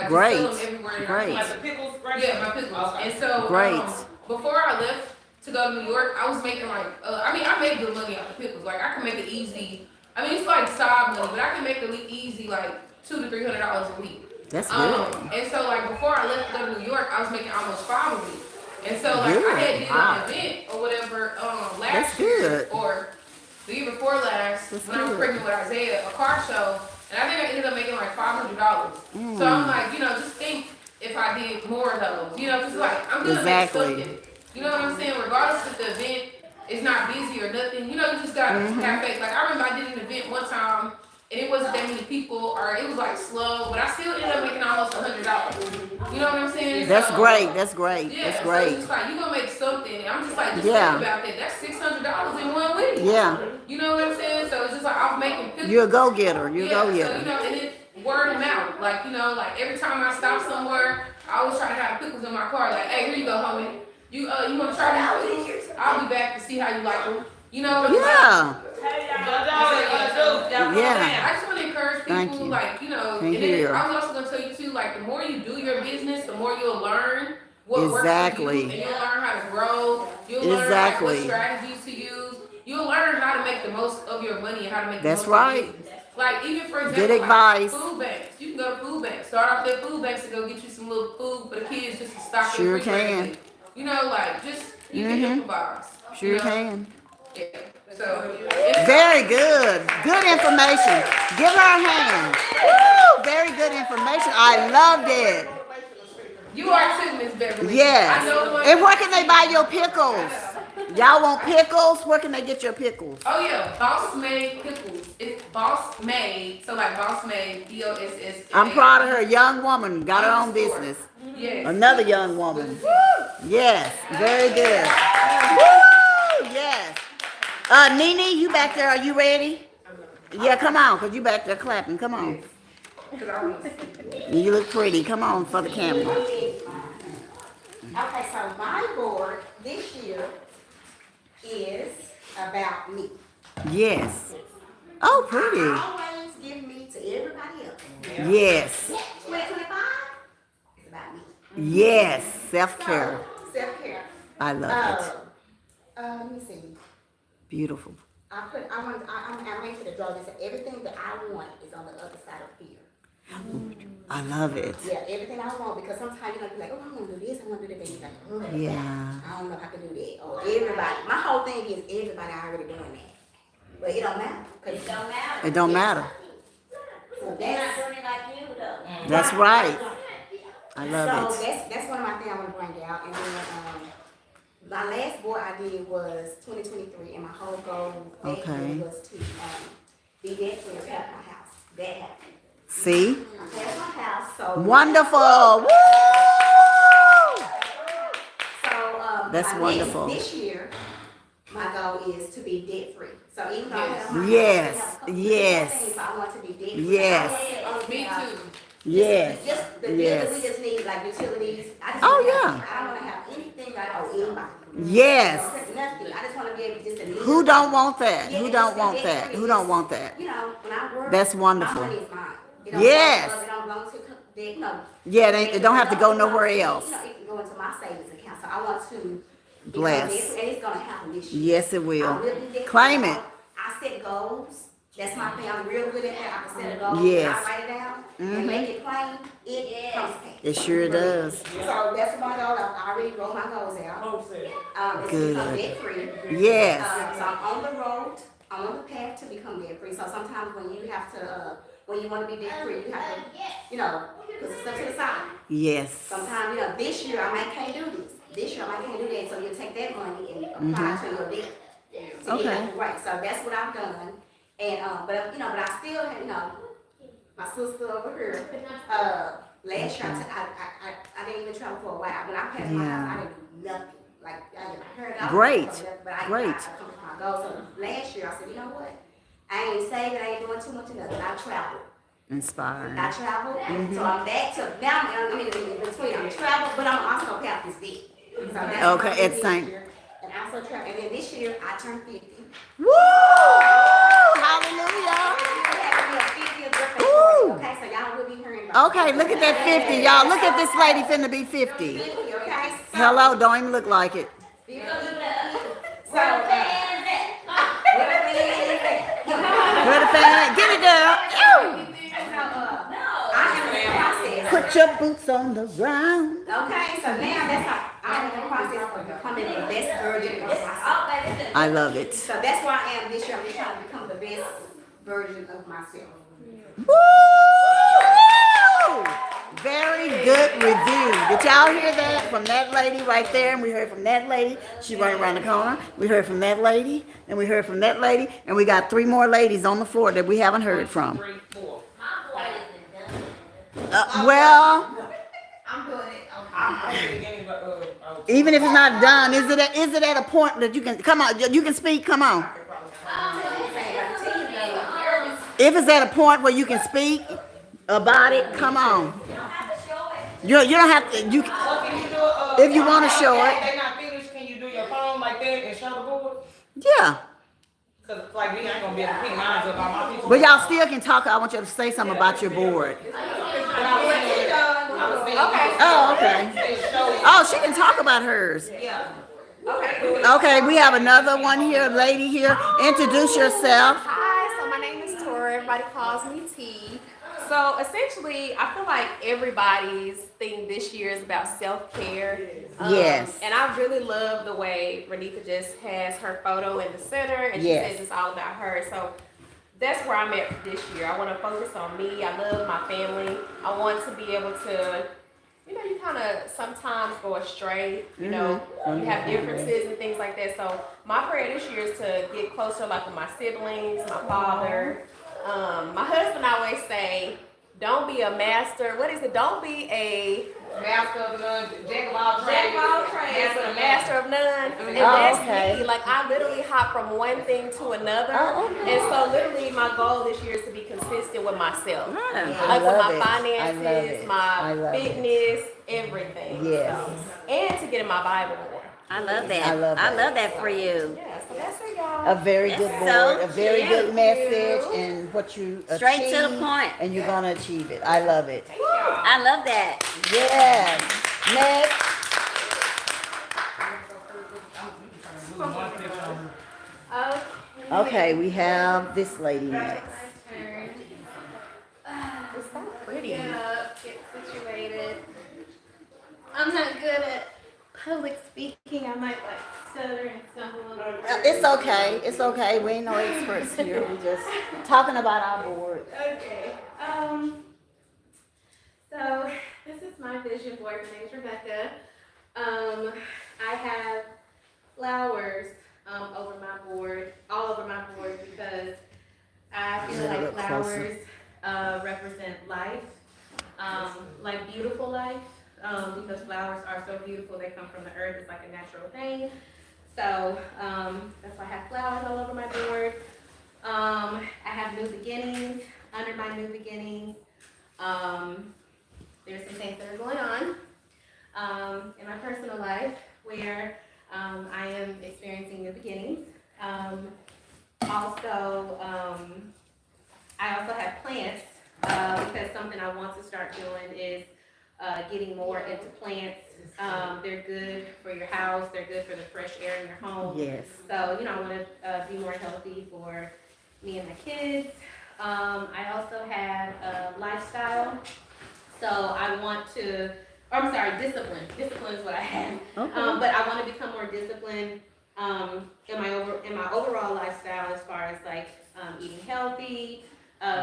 Great. sell them everywhere. that I Great. can. Like the pickles, right? Yeah, my pickles. And so, Great. before I left to go to New York, I was making I made good money off the pickles. Like I can make it easy. I mean, it's like side money, but I can make it easy $200 to $300 a week. That's good. And so like before I left to go to New York, I was making almost 5 a week. And so like I Good. had did Wow. an event or whatever That's last year good. or the year before last That's when I was good. pregnant with Isaiah, a car show, and I think I ended up making like $500. So I'm like, just think if I did more of those, because like I'm gonna Exactly. make something. You know what I'm saying? Regardless if the event is not busy or nothing, you just gotta have faith. Like I remember I did an event one time and it wasn't that many people or it was like slow, but I still ended up making almost $100. You know what I'm saying? That's So, great. That's great. Yeah, That's so great. it's just like you gonna make something. And I'm just like, just Yeah. think about that. That's $600 in 1 week. Yeah. You know what I'm saying? So it's just like I'm making pictures. You're a go-getter. You're a Yeah, go-getter. so and it's word of mouth. Like, like every time I stop somewhere, I always try to have pickles in my car. Like, hey, here you go, homie. You want to try these pickles? I'll be back to see how you like them. Yeah. I just want to encourage people, Thank you. like, Thank and then you. I was also going to tell you too, like, the more you do your business, the more you'll learn what works for Exactly. you, and you'll learn how to grow. You'll learn like, what strategies to use. You'll learn how to make the most of your money and how to make the That's most right. of your business. Like, even for example, Good like, advice. food banks. You can go to food banks. Start off their food banks and go get you some little food for the kids just to stock Sure the refrigerator can. with. Like, just, you can improvise. Sure can. Yeah. So, Very good. Good information. Give her a hand. Woo! Very good information. I loved it. you are too, Miss Beverly. I Yes. know And where can they buy your pickles? Y'all want pickles? Where can they get your pickles? Oh yeah, Boss Made Pickles. It's Boss Made, so like Boss Made, BOSS. I'm proud of her. Young woman. Got her own business. Yes. Another young woman. Yes. Very good. Woo! Yes. Nene, you back there? Are you ready? Yeah, come on, because you back there clapping. Come on. You look pretty. Come on for the camera. Okay, so my board this year is about me. Yes. Oh, pretty. Always give me to everybody else. Yes. 2025 is about me. Yes. Self-care. Self-care. I love it. Let me see. Beautiful. I'm making the draw. This everything that I want is on the other side of fear. I love it. Yeah, everything I want, because sometimes you're like, oh, I want to do this, I want to do that. You're like, oh, Yeah. I don't know if I can do that. Or everybody. My whole thing is everybody already doing that. But it don't matter. Cause it don't matter. It don't matter. So they're not doing it like you, though. That's right. I So love it. that's one of my things I want to bring out. And then my last board I did was 2023, and my whole goal that year was to be debt free and have my house. That happened. See? I passed my house, so Wonderful. Woo! so That's my wonderful. This year, my goal is to be debt free. So even though I have my Yes. house, I have a couple Yes. of things, I want to be debt free. Yes. Me too. Yes. Just the Yes. we just need like utilities. I just Oh, wanna yeah. have, I don't want to have anything like anybody. Yes. Nothing. I just want to be able to just to live. Who don't want that? Yeah, Who just don't be want debt that? free. Who don't want that? You know, when I work, That's wonderful. my money is mine. It don't Yes. It don't belong to Yeah, it don't have to go nowhere else. You know, it can go into my savings account. So I want to Bless. and it's gonna happen this year. Yes, it I will. will be debt Claim free. it. I set goals. That's my thing. I'm real good at that. I can set a goal. Yes. I write it down and make it plain. It comes to pass. It sure does. So that's my goal. I already wrote my goals out. It's to become debt free. Yes. So I'm on the road. I'm on the path to become debt free. So sometimes when you have to, when you want to be debt free, you have to, put some stuff to the side. Yes. Sometimes, this year I might can't do this. This year I might can't do that. So you take that money and apply it to your debt. To get it right. So that's what I've done. And but I still have, my sister over here. Last year I didn't even travel for a while. When I passed my house, I didn't do nothing. Like I heard out. Great. But I Great. accomplished my goal. So last year I said, you know what? I ain't saving. I ain't doing too much of nothing. I traveled. Inspiring. I traveled. So I'm back to now. I mean, in between I'm traveled, but I'm also past this debt. So that's Okay, what I did it's this same. year. And I also traveled. And then this year I turned 50. Woo! Hallelujah. Woo! Okay, so y'all will be hearing about Okay, look at that 50, y'all. Look at this lady finna be 50. 50, okay? So, Hello, don't even look like it. So, Where the fan at? Get it, girl. Ew. I am in the process. Put your boots on the ground. Okay, so now that's how I'm in the process of becoming the best version of myself. I love it. So that's where I am this year. I'm just trying to become the best version of myself. Woo! Very good review. Did y'all hear that from that lady right there? And we heard from that lady. She right around the corner. We heard from that lady, and we heard from that lady, and we got 3 more ladies on the floor that we haven't heard from. 3, 4. Well, I'm doing it. even if it's not done, is it at a point that you can come on? You can speak. Come on. If it's at a point where you can speak about it, come on. You don't have to. You Can you do if you want to show it. They not finished, can you do your phone like that and show the board? Yeah. Cause like me, I ain't gonna be able to pick mine up on my people. But y'all still can talk. I want you to say something about your board. Oh, okay. Oh, she can talk about hers. Okay, we have another one here, lady here. Introduce yourself. Hi, so my name is Tora. Everybody calls me T. So essentially, I feel like everybody's thing this year is about self-care. Yes. And I really love the way Renika just has her photo in the center, and she Yes. says it's all about her. So that's where I'm at this year. I want to focus on me. I love my family. I want to be able to, you kind of sometimes go astray. You know, you have differences and things like that. So my prayer this year is to get closer, like with my siblings, my father. My husband always say, don't be a master. What is it? Don't be a Master of none, jack of all trades. jack of all trades, but a master of none. And Oh, that's okay. me. Like, I literally hop from one thing to another. Oh, okay. And so literally my goal this year is to be consistent with myself. I Like with love my it. I love finances, it. I my love it. fitness, everything. Yes. So, and to get in my Bible more. I love that. I love I that. love that for you. Yeah, so that's it, y'all. A very good That's board, so a very good cute. message, and what you Straight to the achieve, point. and you're gonna achieve it. I love it. I love that. Yes. Next. Okay, we have this lady next. It's so pretty. Get up, get situated. I'm not good at public speaking. I might like stutter and stumble a little bit. It's okay. It's okay. We ain't no experts here. We just talking about our board. Okay. So this is my vision board. My name's Rebecca. I have flowers over my board, all over my board, because I feel Get a like little closer. flowers represent life, like beautiful life. Because flowers are so beautiful, they come from the earth. It's like a natural thing. So that's why I have flowers all over my board. I have new beginnings. Under my new beginnings, there's some things that are going on in my personal life where I am experiencing new beginnings. Also, I also have plants because something I want to start doing is getting more into plants. They're good for your house. They're good for the fresh air in your home. Yes. So, I want to be more healthy for me and my kids. I also have a lifestyle. So I want to, discipline. Discipline is what I have. Okay. But I want to become more disciplined in my overall lifestyle as far as like eating healthy,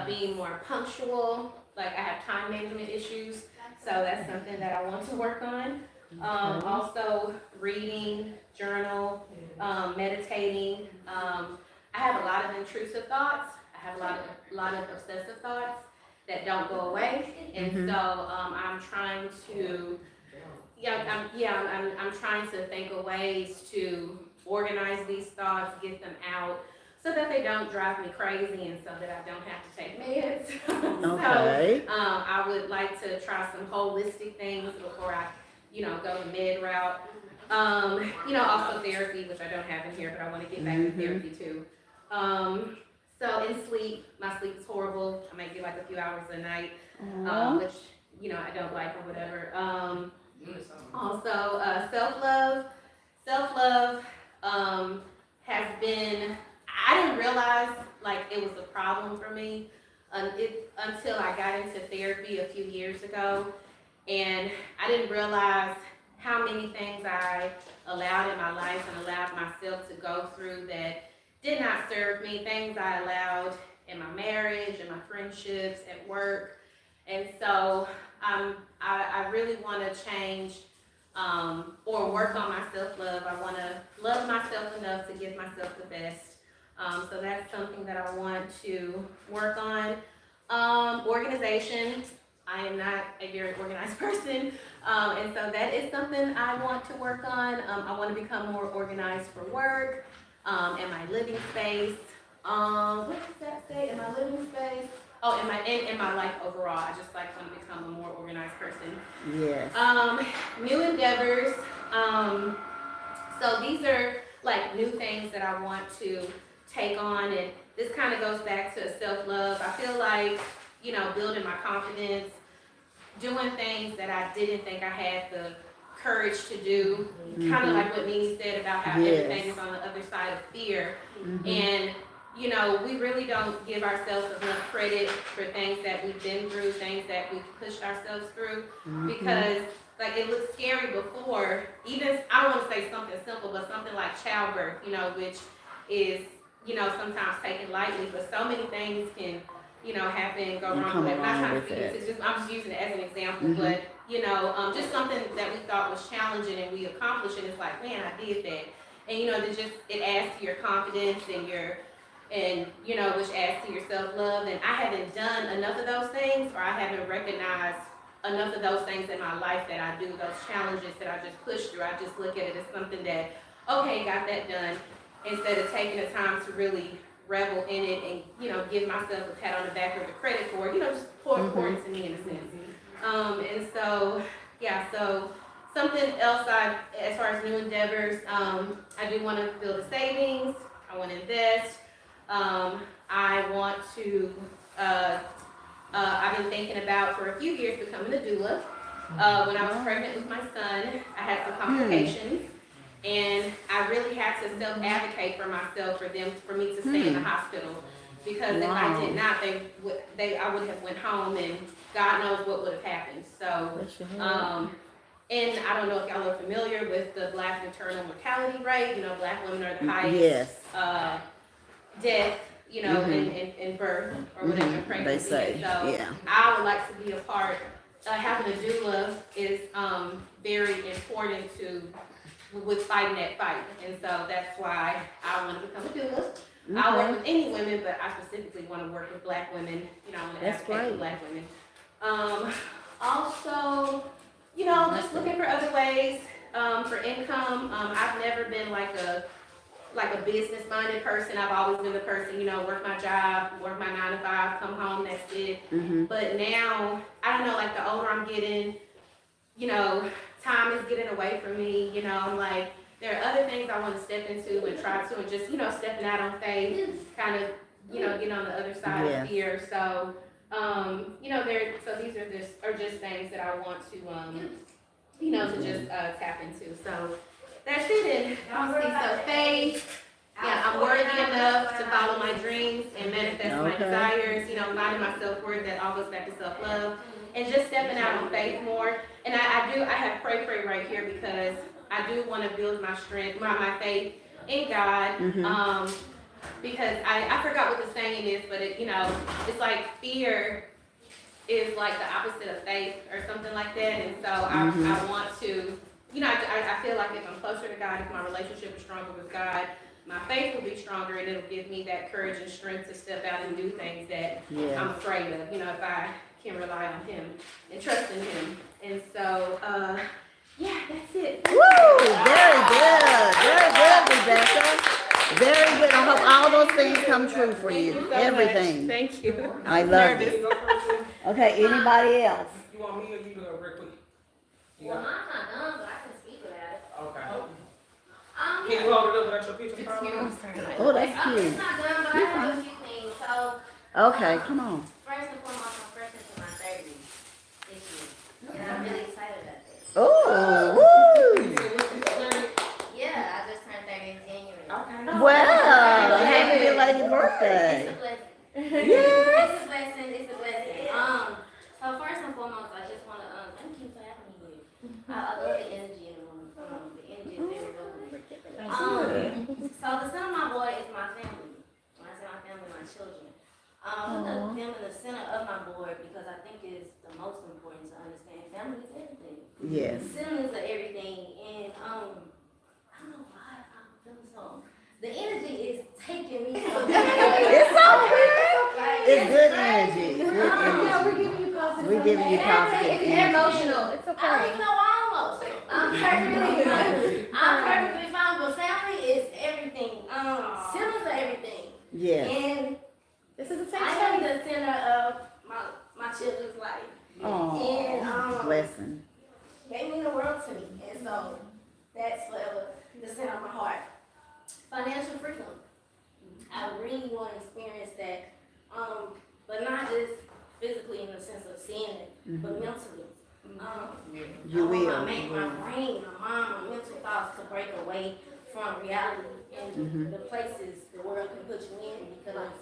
being more punctual. Like I have time management issues. So that's something that I want to work on. Also reading, journal, meditating. I have a lot of intrusive thoughts. I have a lot of obsessive thoughts that don't go away. And so I'm trying to, I'm trying to think of ways to organize these thoughts, get them out, so that they don't drive me crazy and so that I don't have to take meds. Okay. So I would like to try some holistic things before I, go the med route. Also therapy, which I don't have in here, but I want to get back to therapy too. So in sleep, my sleep is horrible. I might get like a few hours a night, which, I don't like or whatever. Also, self-love. Self-love has been, I didn't realize like it was a problem for me until I got into therapy a few years ago. And I didn't realize how many things I allowed in my life and allowed myself to go through that did not serve me, things I allowed in my marriage and my friendships, at work. And so I really want to change or work on my self-love. I want to love myself enough to give myself the best. So that's something that I want to work on. Organization. I am not a very organized person. And so that is something I want to work on. I want to become more organized for work, in my living space. What does that say? In my living space? Oh, in my life overall. I just like want to become a more organized person. Yes. New endeavors. So these are like new things that I want to take on, and this kind of goes back to self-love. I feel like, building my confidence, doing things that I didn't think I had the courage to do, kind of like what Mimi said about how everything is on the other side of fear. And we really don't give ourselves enough credit for things that we've been through, things that we've pushed ourselves through, because like it looked scary before. Even, I don't want to say something simple, but something like childbirth, which is, sometimes taken lightly, but so many things can, happen, go wrong with it. I'm not trying to speak it, I'm just using it as an example, but, just something that we thought was challenging and we accomplished, and it's like, man, I did that. And, it adds to your confidence and which adds to your self-love. And I haven't done enough of those things, or I haven't recognized enough of those things in my life that I do, those challenges that I just push through. I just look at it as something that, okay, got that done, instead of taking the time to really revel in it and, give myself a pat on the back or the credit for it, just important to me in a sense. And so, yeah, so something else as far as new endeavors, I do want to build a savings. I want to invest. I want to, I've been thinking about for a few years becoming a doula. When I was pregnant with my son, I had some complications, and I really had to self-advocate for myself for me to stay in the hospital, because if I did not, I would have went home, and God knows what would have happened. So, and I don't know if y'all are familiar with the Black maternal mortality rate. Black women are the highest death, in birth or whatever, pregnancy. They say, so yeah. I would like to be a part. Having a doula is very important with fighting that fight, and so that's why I want to become a doula. I work with any women, but I specifically want to work with Black women. I want to advocate for Black women. Also, just looking for other ways for income. I've never been like a business-minded person. I've always been the person, work my job, work my 9 to 5, come home, that's it. But now, I don't know, like the older I'm getting, time is getting away from me. I'm like, there are other things I want to step into and try to, and just, stepping out on faith, kind of, getting on the other side of fear. So, so these are just things that I want to, to just tap into. So that's it. And so faith. Yeah, I'm worthy enough to follow my dreams and manifest my desires. Finding my self-worth. That all goes back to self-love, and just stepping out on faith more. And I have pray right here, because I do want to build my strength, my faith in God. Because I forgot what the saying is, but it's like fear is like the opposite of faith or something like that. And so I want to, I feel like if I'm closer to God, if my relationship is stronger with God, my faith will be stronger, and it'll give me that courage and strength to step out and do things that I'm afraid of, if I can rely on Him and trust in Him. And so, that's it. Woo! Very good, Rebecca. Very good. I hope all those things come true for you. Everything. Thank you. I love it. Okay, anybody else? You want me or you to go real quick? Well, mine's not done, but I can speak about it. Okay. Can you hold it up with your picture? Oh, that's cute. It's not done, but I have a few things. So, Okay, come on. first and foremost, I'm fresh into my 30s this year, and I'm really excited about this. Oh, woo! Yeah, I just turned 30 in January. Okay. Well, happy belated birthday. It's a blessing. Yes. It's a blessing. So first and foremost, I just want to thank you for think is the most important to understand. Family is everything. Yes. Siblings are everything, and I don't know why I'm feeling so. The energy is taking me. It's okay. Like, It's good energy. Good yeah, energy. we're giving you positive. We're giving you positive It's energy. emotional. It's okay. I don't even know why I'm emotional. I'm perfectly fine, but family is everything. Siblings are everything. Yes. And This is a I am the center of my children's life. Oh, And blessing. they mean the world to me. And so that's forever the center of my heart. Financial freedom. I really want to experience that. But not just physically in the sense of seeing it, but mentally. You I want will. my brain, my mind, my mental thoughts to break away from reality and the places the world can put you in because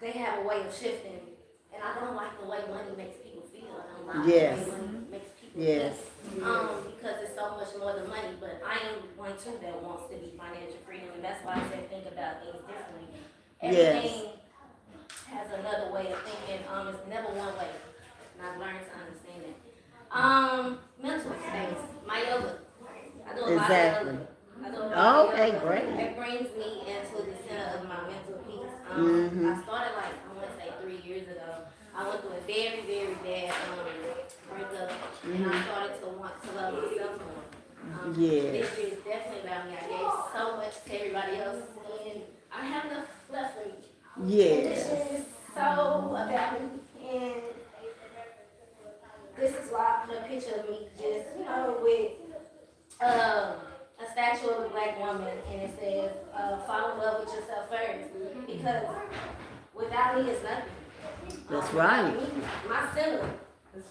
they have a way of shifting. And I don't like the way money makes people feel. I don't like Yes. the way money makes people Yes. feel. Because it's so much more than money. But I am one too that wants to be financial freedom. And that's why I said think about things differently. Everything has another way of thinking. It's never one way. And I've learned to understand that. Mental states. My yoga. I do a lot Exactly. of yoga. I do a lot of Okay, yoga. great. It brings me into the center of my mental peace. I started like, I want to say 3 years ago. I went through a very, very bad breakup. And I started to want to love myself more. Yes. This year is definitely about me. I gave so much to everybody else. And I have enough left for me. Yes. This is so about me, and this is why I put a picture of me just, with a statue of a black woman, and it says, fall in love with yourself first, because without me, it's nothing. That's right. Without me, my center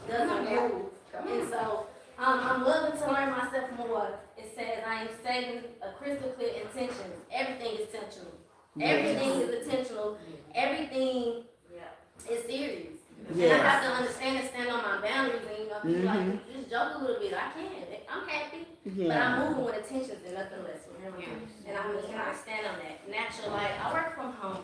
doesn't move, and so I'm loving to learn myself more. It says I am setting a crystal clear intention. Everything is intentional. Everything is intentional. Everything is serious. And I have to understand and stand on my boundaries. And people like, just joke a little bit. I can. I'm happy. But I'm moving with intentions and nothing less. Remember? And I stand on that. Natural light. I work from home.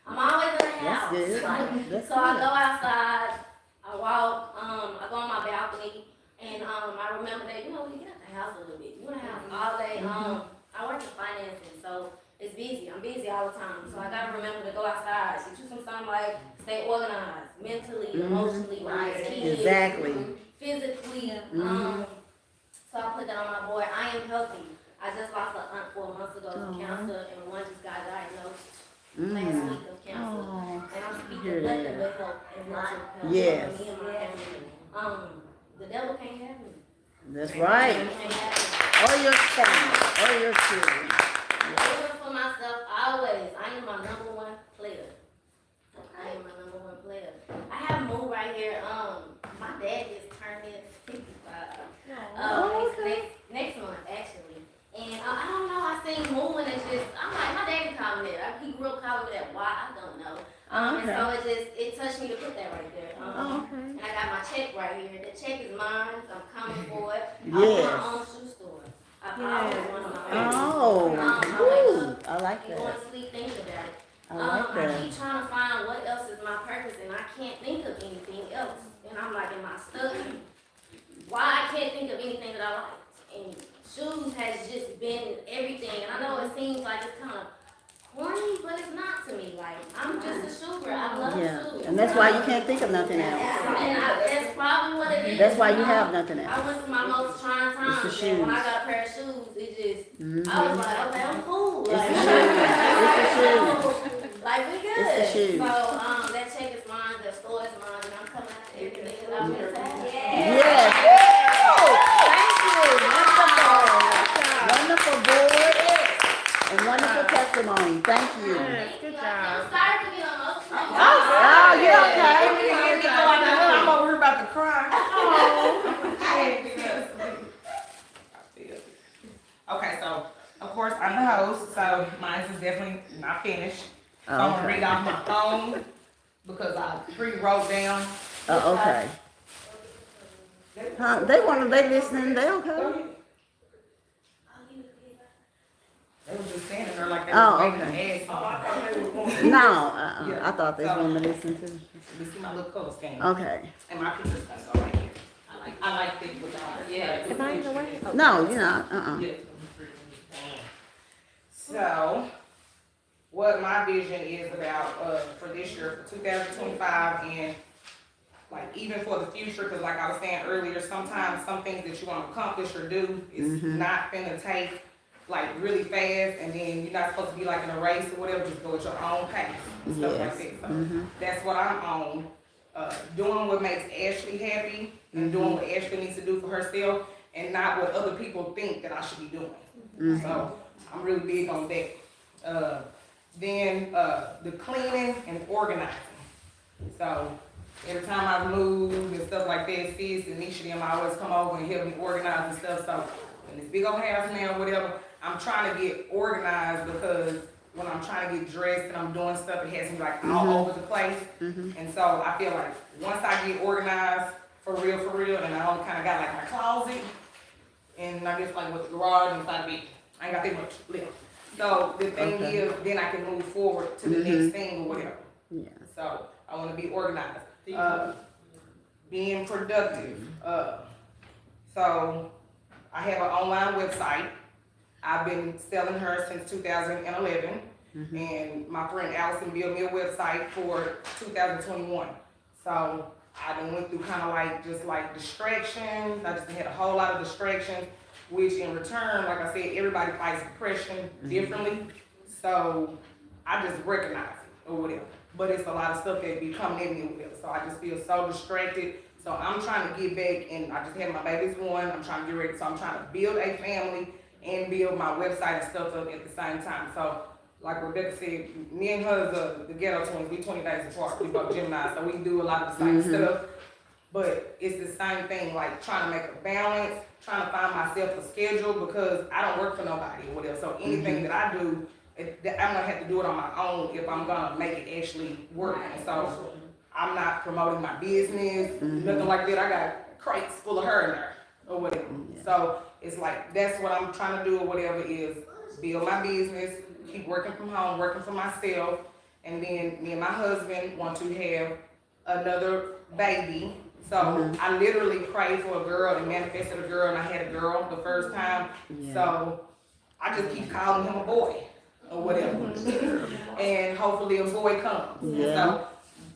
I'm always in the house. That's good. Like, That's so I good. go outside. I walk. I go on my balcony. And I remember that, you get out the house a little bit. You in the house all day. I work in financing, so it's busy. I'm busy all the time. So I gotta remember to go outside, get you some sunlight, stay organized, mentally, emotionally, wise, kids, Exactly. physically. So I put that on my board. I am healthy. I just lost an aunt 4 months ago to cancer, and one just got diagnosed last week of cancer. And I'm speaking nothing but health and mental health Yes. for me and my family. The devil can't have me. That's right. He can't have me. Or your family. Or your children. Living for myself always. I am my number one player. I am my number one player. I have moved right here. My dad is turning 55. Next month actually. And I don't know. I seen moving. It's just I'm like my daddy called me that. He grew up calling me that. Why? I don't know. And so it touched me to put that right there. And I got my check right here. The check is mine. I'm coming for it. I want my own shoe store. I've always wanted my own. I like Going that. to sleep thinking about it. I like I that. keep trying to find what else is my purpose, and I can't think of anything else. And I'm like, am I stuck? Why I can't think of anything that I like? And shoes has just been everything. And I know it seems like it's kind of corny, but it's not to me. Like, I'm just a shoe girl. I love shoes. And that's why you can't think of nothing else. And that's probably what it is. That's why you have nothing else. I went through my most trying times, It's the and when I shoes. got a pair of shoes, it just, I was like, okay, I'm cool. It's Like, the shoes. like, we good. It's the shoes. So, that check is mine, the store is mine, and I'm coming out to everything that I've been saying. Yes. Thank you. Wonderful. Wonderful board. And wonderful testimony. Thank you. Good job. I'm sorry to be emotional. Oh, you're okay. I'm over here about to cry. Okay, so of course I'm the host, so mine is definitely not finished. So I'm gonna read off my phone because I pre-wrote down. Okay. They listening, they okay. They were just standing there like they Oh, were waiting okay. to Oh, ask. I thought they were going. No, Yeah. I thought this So- woman listened to. You see my little color scheme? Okay. And my picture's gonna go right here. I like thick with ours. Yes. Am I in the way? No, you're not. Yeah. So, what my vision is about, for this year, for 2025, and like even for the future, cause like I was saying earlier, sometimes some things that you wanna accomplish or do is not finna take like really fast, and then you're not supposed to be like in a race or whatever, just go at your own pace, and stuff like Yes. that. So, that's what I'm on, doing what makes Ashley happy, and doing what Ashley needs to do for herself, and not what other people think that I should be doing. So, I'm really big on that. Then, the cleaning and organizing. So, every time I move and stuff like that, sis and Nisha them always come over and help me organize and stuff. So, in this big old house now, whatever, I'm trying to get organized, because when I'm trying to get dressed and I'm doing stuff, it has me like all over the place. And so I feel like once I get organized for real, and I only kind of got like my closet, and I guess like with the garage inside of it, I ain't got that much left. So the thing Okay. is, then I can move forward to the next thing or whatever. Yeah. So I want to be organized, being productive. So I have an online website. I've been selling her since 2011, and my friend Allison built me a website for 2021. So I done went through kind of like just like distractions. I just had a whole lot of distractions, which in return, like I said, everybody fights depression differently. So I just recognize it or whatever. But it's a lot of stuff that be coming at me or whatever. So I just feel so distracted. So I'm trying to get back, and I just had my baby's one. I'm trying to get ready. So I'm trying to build a family and build my website and stuff up at the same time. So like Rebecca said, me and her is the ghetto twins. We 20 days apart. We both Gemini, so we do a lot of the same stuff. But it's the same thing, like trying to make a balance, trying to find myself a schedule, because I don't work for nobody or whatever. So anything that I do, I'm gonna have to do it on my own if I'm gonna make it actually work. And so I'm not promoting my business, nothing like that. I got crates full of her in there or whatever. So it's like, that's what I'm trying to do or whatever, is build my business, keep working from home, working for myself. And then me and my husband want to have another baby. So I literally prayed for a girl and manifested a girl, and I had a girl the first time. Yeah. So I just keep calling him a boy or whatever. And hopefully a boy comes. Yeah. So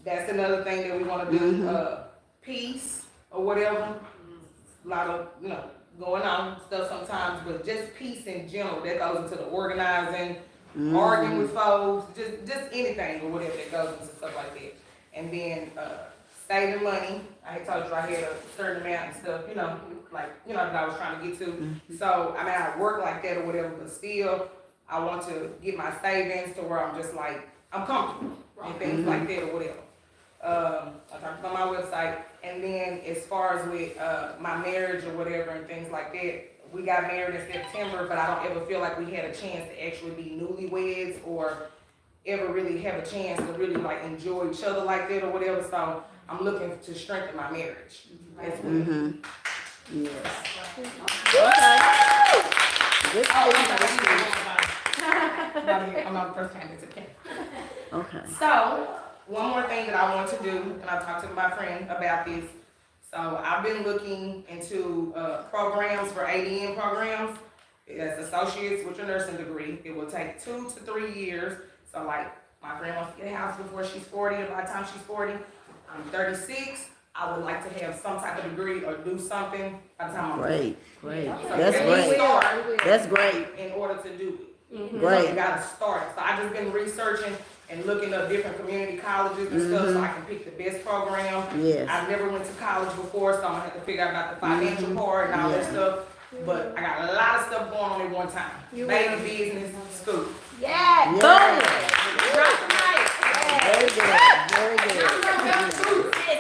that's another thing that we want to do. Peace or whatever. A lot of, going on stuff sometimes, but just peace in general. That goes into the organizing, arguing with folks, just anything or whatever that goes into stuff like that. And then saving money. I had told you I had a certain amount and stuff, that I was trying to get to. So, I mean, I work like that or whatever, but still, I want to get my savings to where I'm just like, I'm comfortable and things like that or whatever. I talked about my website. And then as far as with my marriage or whatever and things like that, we got married in September, but I don't ever feel like we had a chance to actually be newlyweds or ever really have a chance to really like enjoy each other like that or whatever. So I'm looking to strengthen my marriage as well. Yes. Good I'm not the first time it's okay. Okay. So, one more thing that I want to do, and I talked to my friend about this. So, I've been looking into programs for ADN programs. As associates with your nursing degree, it will take 2 to 3 years. So, like, my friend wants to get a house before she's 40, and by the time she's 40, I'm 36. I would like to have some type of degree or do something by the time I'm 40. Great. So That's you can great. start That's great. in order to do it. You Great. gotta start. So I just been researching and looking up different community colleges and stuff so I can pick the best program. Yes. I've never went to college before, so I'm gonna have to figure out about the financial part and all that stuff. But I got a lot of stuff going on at one time. Baby, business, school. Yeah. Drop the mic. Very good. Very good.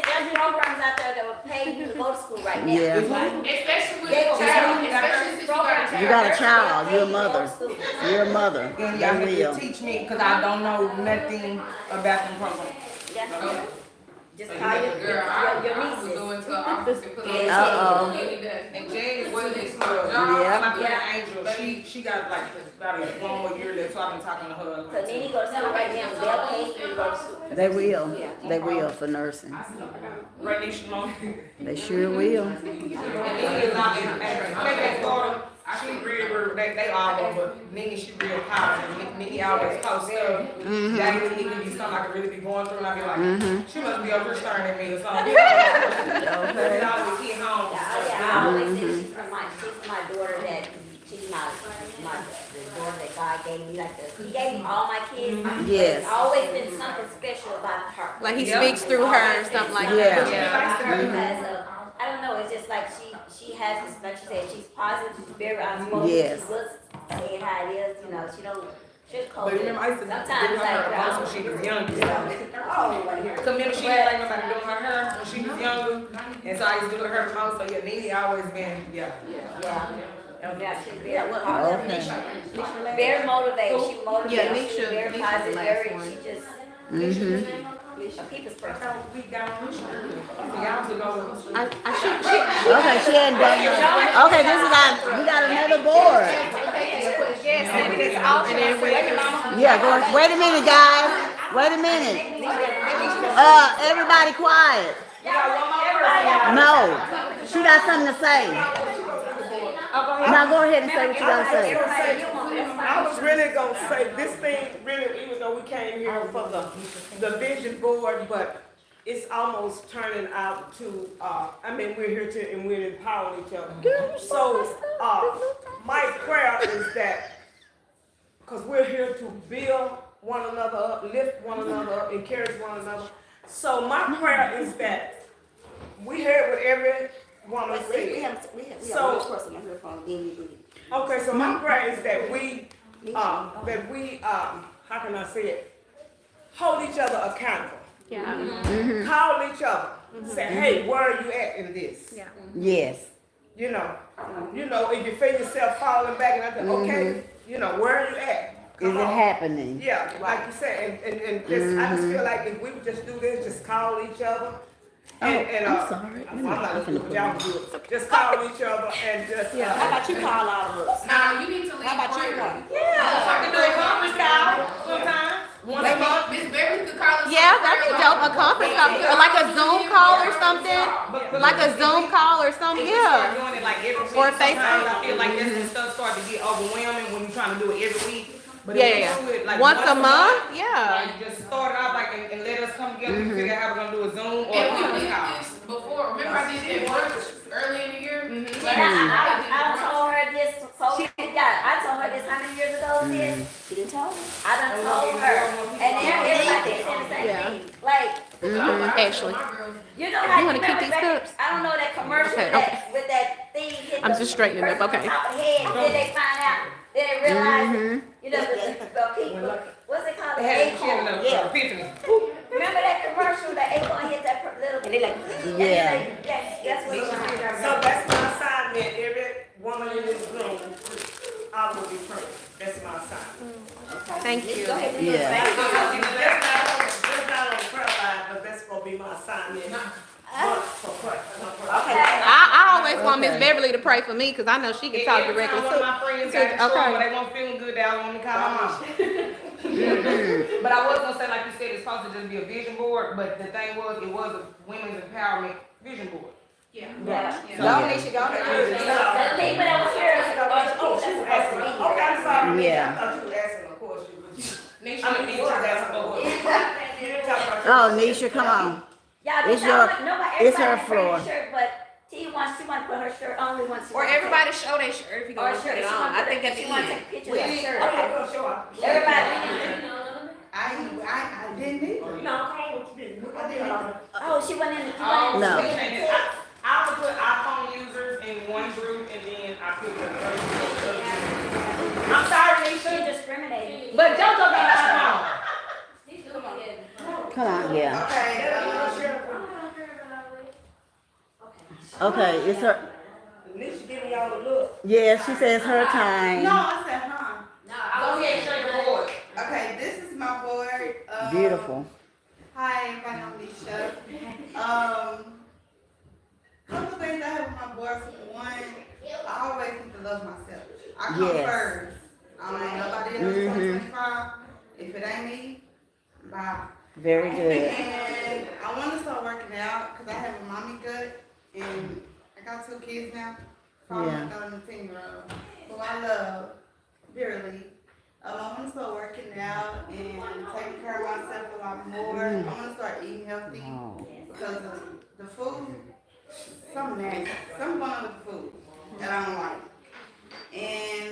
There's programs out there that will pay you to go to school right now. Yeah. Especially with Yeah, a child, especially since you got a child. You got a child. You're a mother. You're a mother. And y'all They have will. to teach me, cause I don't know nothing about them programs. That's just So call you your, get- girl, I your would nieces. go into an office and put on Uh-oh. any day. And Jay is Whether teaching it's me my stuff. job, Yeah. My friend Angel, she got like about 1 more year left, so I've been talking to her. So then you go to school right now, they'll pay you to go to school. They will. They will for nursing. Renisha Long. They sure will. And Nene is not, and daughter, she really, they all over, but Nene, she real positive. Nene always post stuff. Daily, even be something I could really be going through, and I be like, she must be over staring at me or something. They always hit home. I always say she's my daughter that, she's my the daughter that God gave me, he gave me all my kids. Yes. There's always been something special about her. Like he speaks through her or something like Yeah. that. Because I don't know, it's just like she has this, like she said, she's positive, she's very outspoken. Yes. She looks, saying how it is, she don't sugarcoat But it. remember, I used to Sometimes do it's her like, hair when she was younger. Cause remember, she didn't like nobody doing her hair when she was younger, and so I used to do her the most. So yeah, Nene always been Yeah, she's very positive. Very motivated. She motivates. Yeah, She's Nisha- very Nisha's positive. the Very. last one. She just. A people's person. We got on this y'all to go. Okay, she ain't done nothing. Okay, we got another board. Yeah, go. Wait a minute, guys. Wait a minute. Everybody quiet. No, she got something to say. Now go ahead and say what you gotta say. I was really gonna say this thing, really, even though we came here for the vision board, but it's almost turning out to, we're here to, and we're empowering each other. So, my prayer is that, because we're here to build one another up, lift one another up, encourage one another. So my prayer is that we heard what every woman said. Okay, so my prayer is that we, how can I say it? Hold each other accountable. Yeah. Call each other. Say, hey, where are you at in this? Yeah. Yes. You know, if you feel yourself falling back and I think, okay, where are you at? Is it happening? Yeah, like you said, and just, I just feel like if we would just do this, just call each other. And, I'm sorry. I'm not looking for y'all to do it. Just call each other and just. How about you call all of us? Nah, you need to leave. How about you call? Yeah, I can do a conference call sometimes. Once a month. Miss Beverly could call us. Yeah, that'd be dope. A conference call, or like a Zoom call or something. Like a Zoom call or something. If you start Yeah. doing it like every week, Or sometimes FaceTime. I feel like that's when stuff start to get overwhelming when you're trying to do it every week. But Yeah, if you yeah. do it like Once a month. Yeah. like just start it off like and let us come together and figure out how we're gonna do a Zoom or a And we conference did call. this before. Remember I did that once early in the year? And I told her this, I told her this how many years ago, sis? She didn't tell me. I done told her. And everybody said the same thing. Like, Actually. you know how You wanna keep remember these back- cups? I don't know that commercial Okay, with that thing hitting I'm the just straightening up, person on okay. top of the head, then they find out, then they realize, the people, what's it called? They The had a acorn. kid in Yeah. the epiphany. Remember that commercial, the acorn hit that little, and they like, Yeah. that's what it's like. So that's my assignment. Every woman in this room, I will be praying. That's my assignment. Thank you. Yeah. Just not on prayer line, but that's gonna be my assignment. For prayer. I always want Miss Beverly to pray for me because I know she can talk directly One of to. my friends got in trouble, Okay. but they weren't feeling good. They all want me to call my mom. But I was gonna say, like you said, it's supposed to just be a vision board. But the thing was, it was a women's empowerment vision board. Yeah. The people that was here, are the people that's supposed to be here. Okay, I'm sorry. Yeah. I thought you were asking a question. Nisha, I mean, you was asking a question. Oh, Nisha, come on. Yeah, It's but your- nobody, it's her everybody floor. bring a shirt, but she wants to put her shirt only once. Or everybody show their shirt if you Or gonna put shirt, it on. I think at the she wants to end. take a picture of her shirt. Okay, go show up. Everybody. I didn't either. No, call what you did. I did. Oh, she went in. No. I would put iPhone users in one group and then I put the other group. I'm sorry, She Nisha. discriminated. But JoJo got iPhone. Come on, yeah. Okay, Okay, it's her. Nisha giving y'all a look. Yeah, she says her no, time. I said, huh. Go ahead, show your board. Okay, this is my board. Beautiful. Hi, my name is Sha. Couple things I have on my board. One, I always need to love myself. I come Yes. first. I don't know nobody else in 2025. If it ain't me, bye. Very good. And I want to start working out because I have a mommy gut and I got 2 kids now. 5-month-old and a 10-year-old who I love dearly. I want to start working out and taking care of myself a lot more. I want to start eating healthy Oh. because of the food, something nasty, something going on with the food that I don't like. And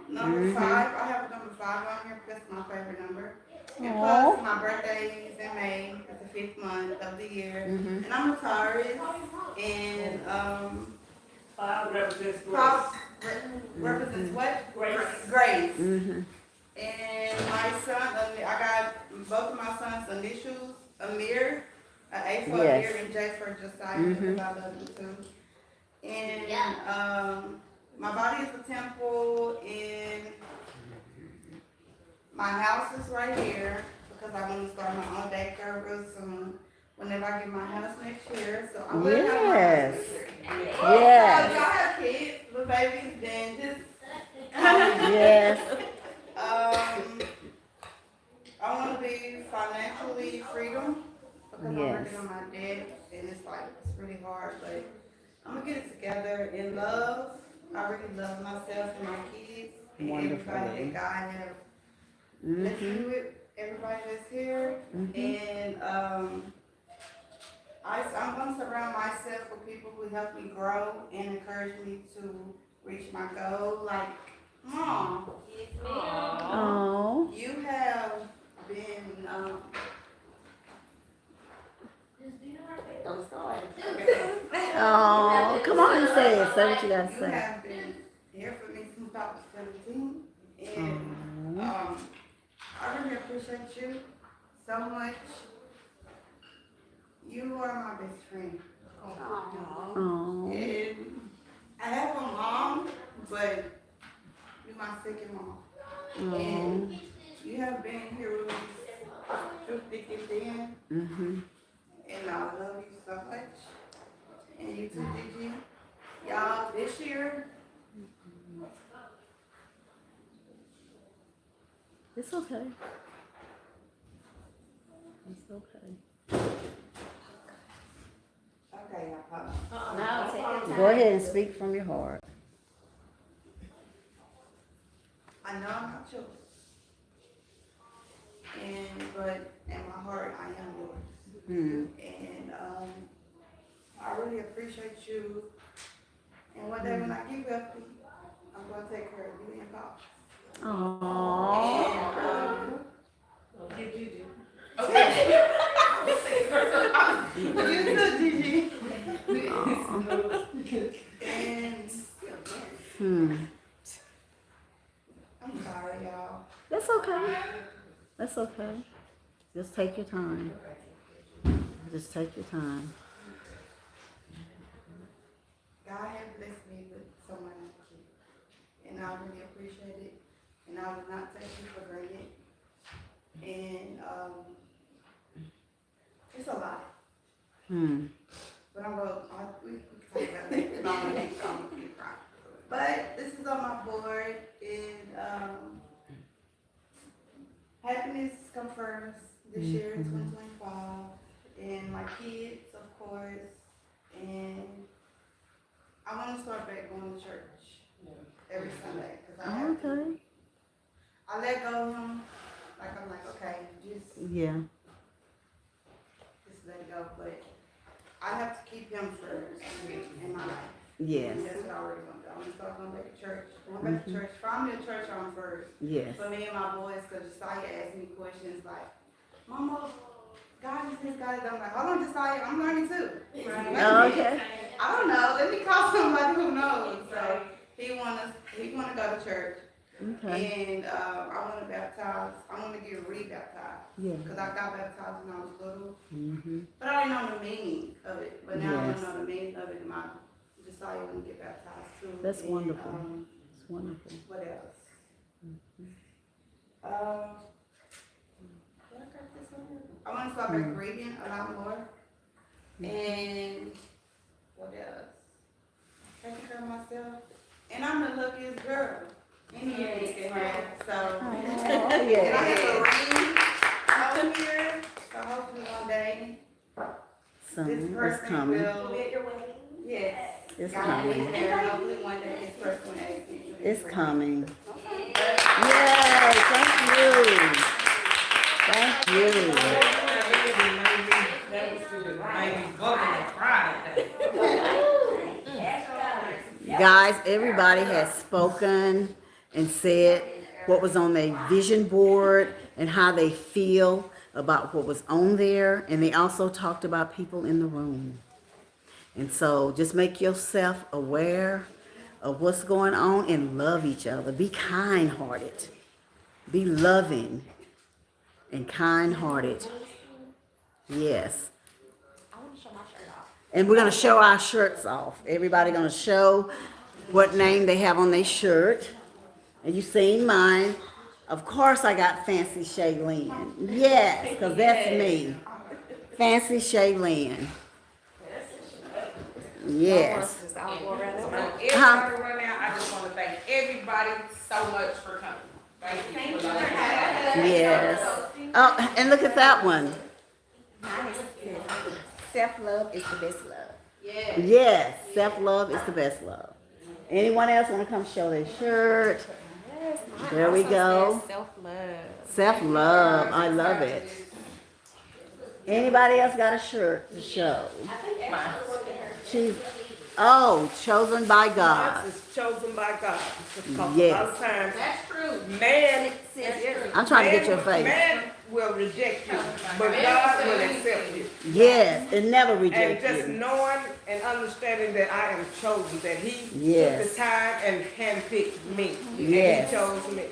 number 5, I have a number 5 on here. That's my favorite number. And plus, my birthday is in May. It's the 5th month of the year. And I'm a Taurus. And 5 represents grace. 5 represents what? Grace. Grace. Mm-hmm. And my son, I got both of my sons' initials, Amir, A for Yes. Amir and J for Josiah, because I love them too. And my body is a temple, and my house is right here, because I want to start my own daycare real soon. Whenever I get my house next year, so I will have my house next year. Yes. So if y'all have kids, little babies, then just Yes. I want to be financially freedom because I'm Yes. working on my debt and it's really hard, but I'm gonna get it together in love. I really love myself and my kids and everybody that God has blessed me with, everybody that's here, and I'm gonna surround myself with people who help me grow and encourage me to reach my goal. Like, Mom, Oh. you have been, Don't start. Oh. Come on and say it. Say what you gotta you say. have been here for me since I was 17, and I really appreciate you so much. You are my best friend. Oh. And I have a mom, but you're my second mom. And you have been here with me through thick and thin. And I love you so much. And you too, Gigi. Y'all, this year, It's okay. It's okay. okay, y'all. No, take your time. Go ahead and speak from your heart. I know I'm not yours. But in my heart, I am yours. And I really appreciate you. And one day when I get wealthy, I'm going to take care of you and Pop. Oh. Give Gigi. You too, Gigi. And I'm sorry, y'all. That's okay. That's okay. Just take your time. Just take your time. God has blessed me with someone like you. And I really appreciate it. And I will not take you for granted. And it's a lot. But I'm going we can talk about it. I'm going to keep crying. But this is on my board. And happiness comes first this year in 2025. And my kids, of course. And I want to start back going to church every Sunday. Cause I have to. Okay. I let go of him. I'm like, okay, just let it go. But I have to keep him first in my life. Yes. And that's what I already want to do. I'm going to start going back to church. Going back to church. Find me a church on first. Yes. For me and my boys, because Josiah asked me questions like, Mama, God is this, God is that. I'm like, hold on, Josiah, I'm learning too. Oh, okay. I don't know. Let me call somebody who knows. So he want to go to church. Okay. And I want to baptize. I want to get rebaptized. Yeah. Because I got baptized when I was little. But I didn't know the meaning of it. But now I know the meaning of it. And my Josiah want to get baptized too. That's and, wonderful. It's wonderful. What else? What I got this on here? I want to start back reading a lot more. And what else? Taking care of myself. And I'm the luckiest girl. Anyway, so. Oh, And I yeah. have a ring over here, so hopefully one day, this Son, it's person coming. will. Yes. It's God coming. is there, hopefully one day this person will ask me. It's coming. Yay, thank you. Thank you. Guys, everybody has spoken and said what was on their vision board and how they feel about what was on there. And they also talked about people in the room. And so just make yourself aware of what's going on and love each other. Be kind-hearted. Be loving and kind-hearted. Yes. And we're going to show our shirts off. Everybody going to show what name they have on their shirt. And you seen mine. Of course I got Fancy Sha Lynn. Yes, because that's me. Fancy Sha Lynn. Yes. Everybody right now, I just want to thank everybody so much for coming. Thank you. Yes. Oh, and look at that one. Self-love is the best love. Yes, self-love is the best love. Anyone else want to come show their shirt? There we go. Self-love. Self-love. I love it. Anybody else got a shirt to show? She's, chosen by God. This is chosen by God. Because a lot Yes. of times, That's true. man, I'm trying to get your face. Man will reject you, but God will accept you. Yes, it never And rejects just you. knowing and understanding that I am chosen, that He Yes. took the time and handpicked me. Yes. And He chose me.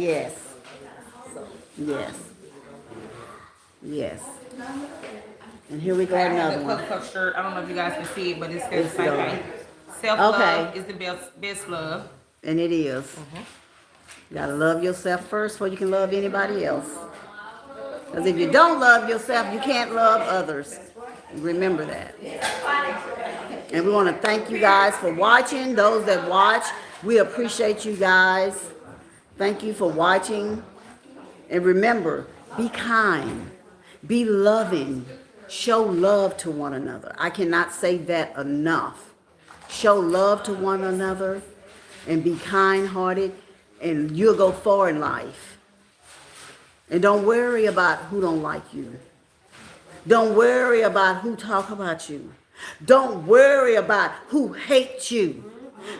Yes. Yes. Yes. And here we go, I have another the one. Puff Puff shirt. I don't know if you guys can see it, but it's It's the same dope. thing. Self-love Okay. is the best love. And it is. You gotta love yourself first before you can love anybody else. Because if you don't love yourself, you can't love others. Remember that. And we want to thank you guys for watching. Those that watch, we appreciate you guys. Thank you for watching. And remember, be kind, be loving, show love to one another. I cannot say that enough. Show love to one another and be kind-hearted, and you'll go far in life. And don't worry about who don't like you. Don't worry about who talk about you. Don't worry about who hates you.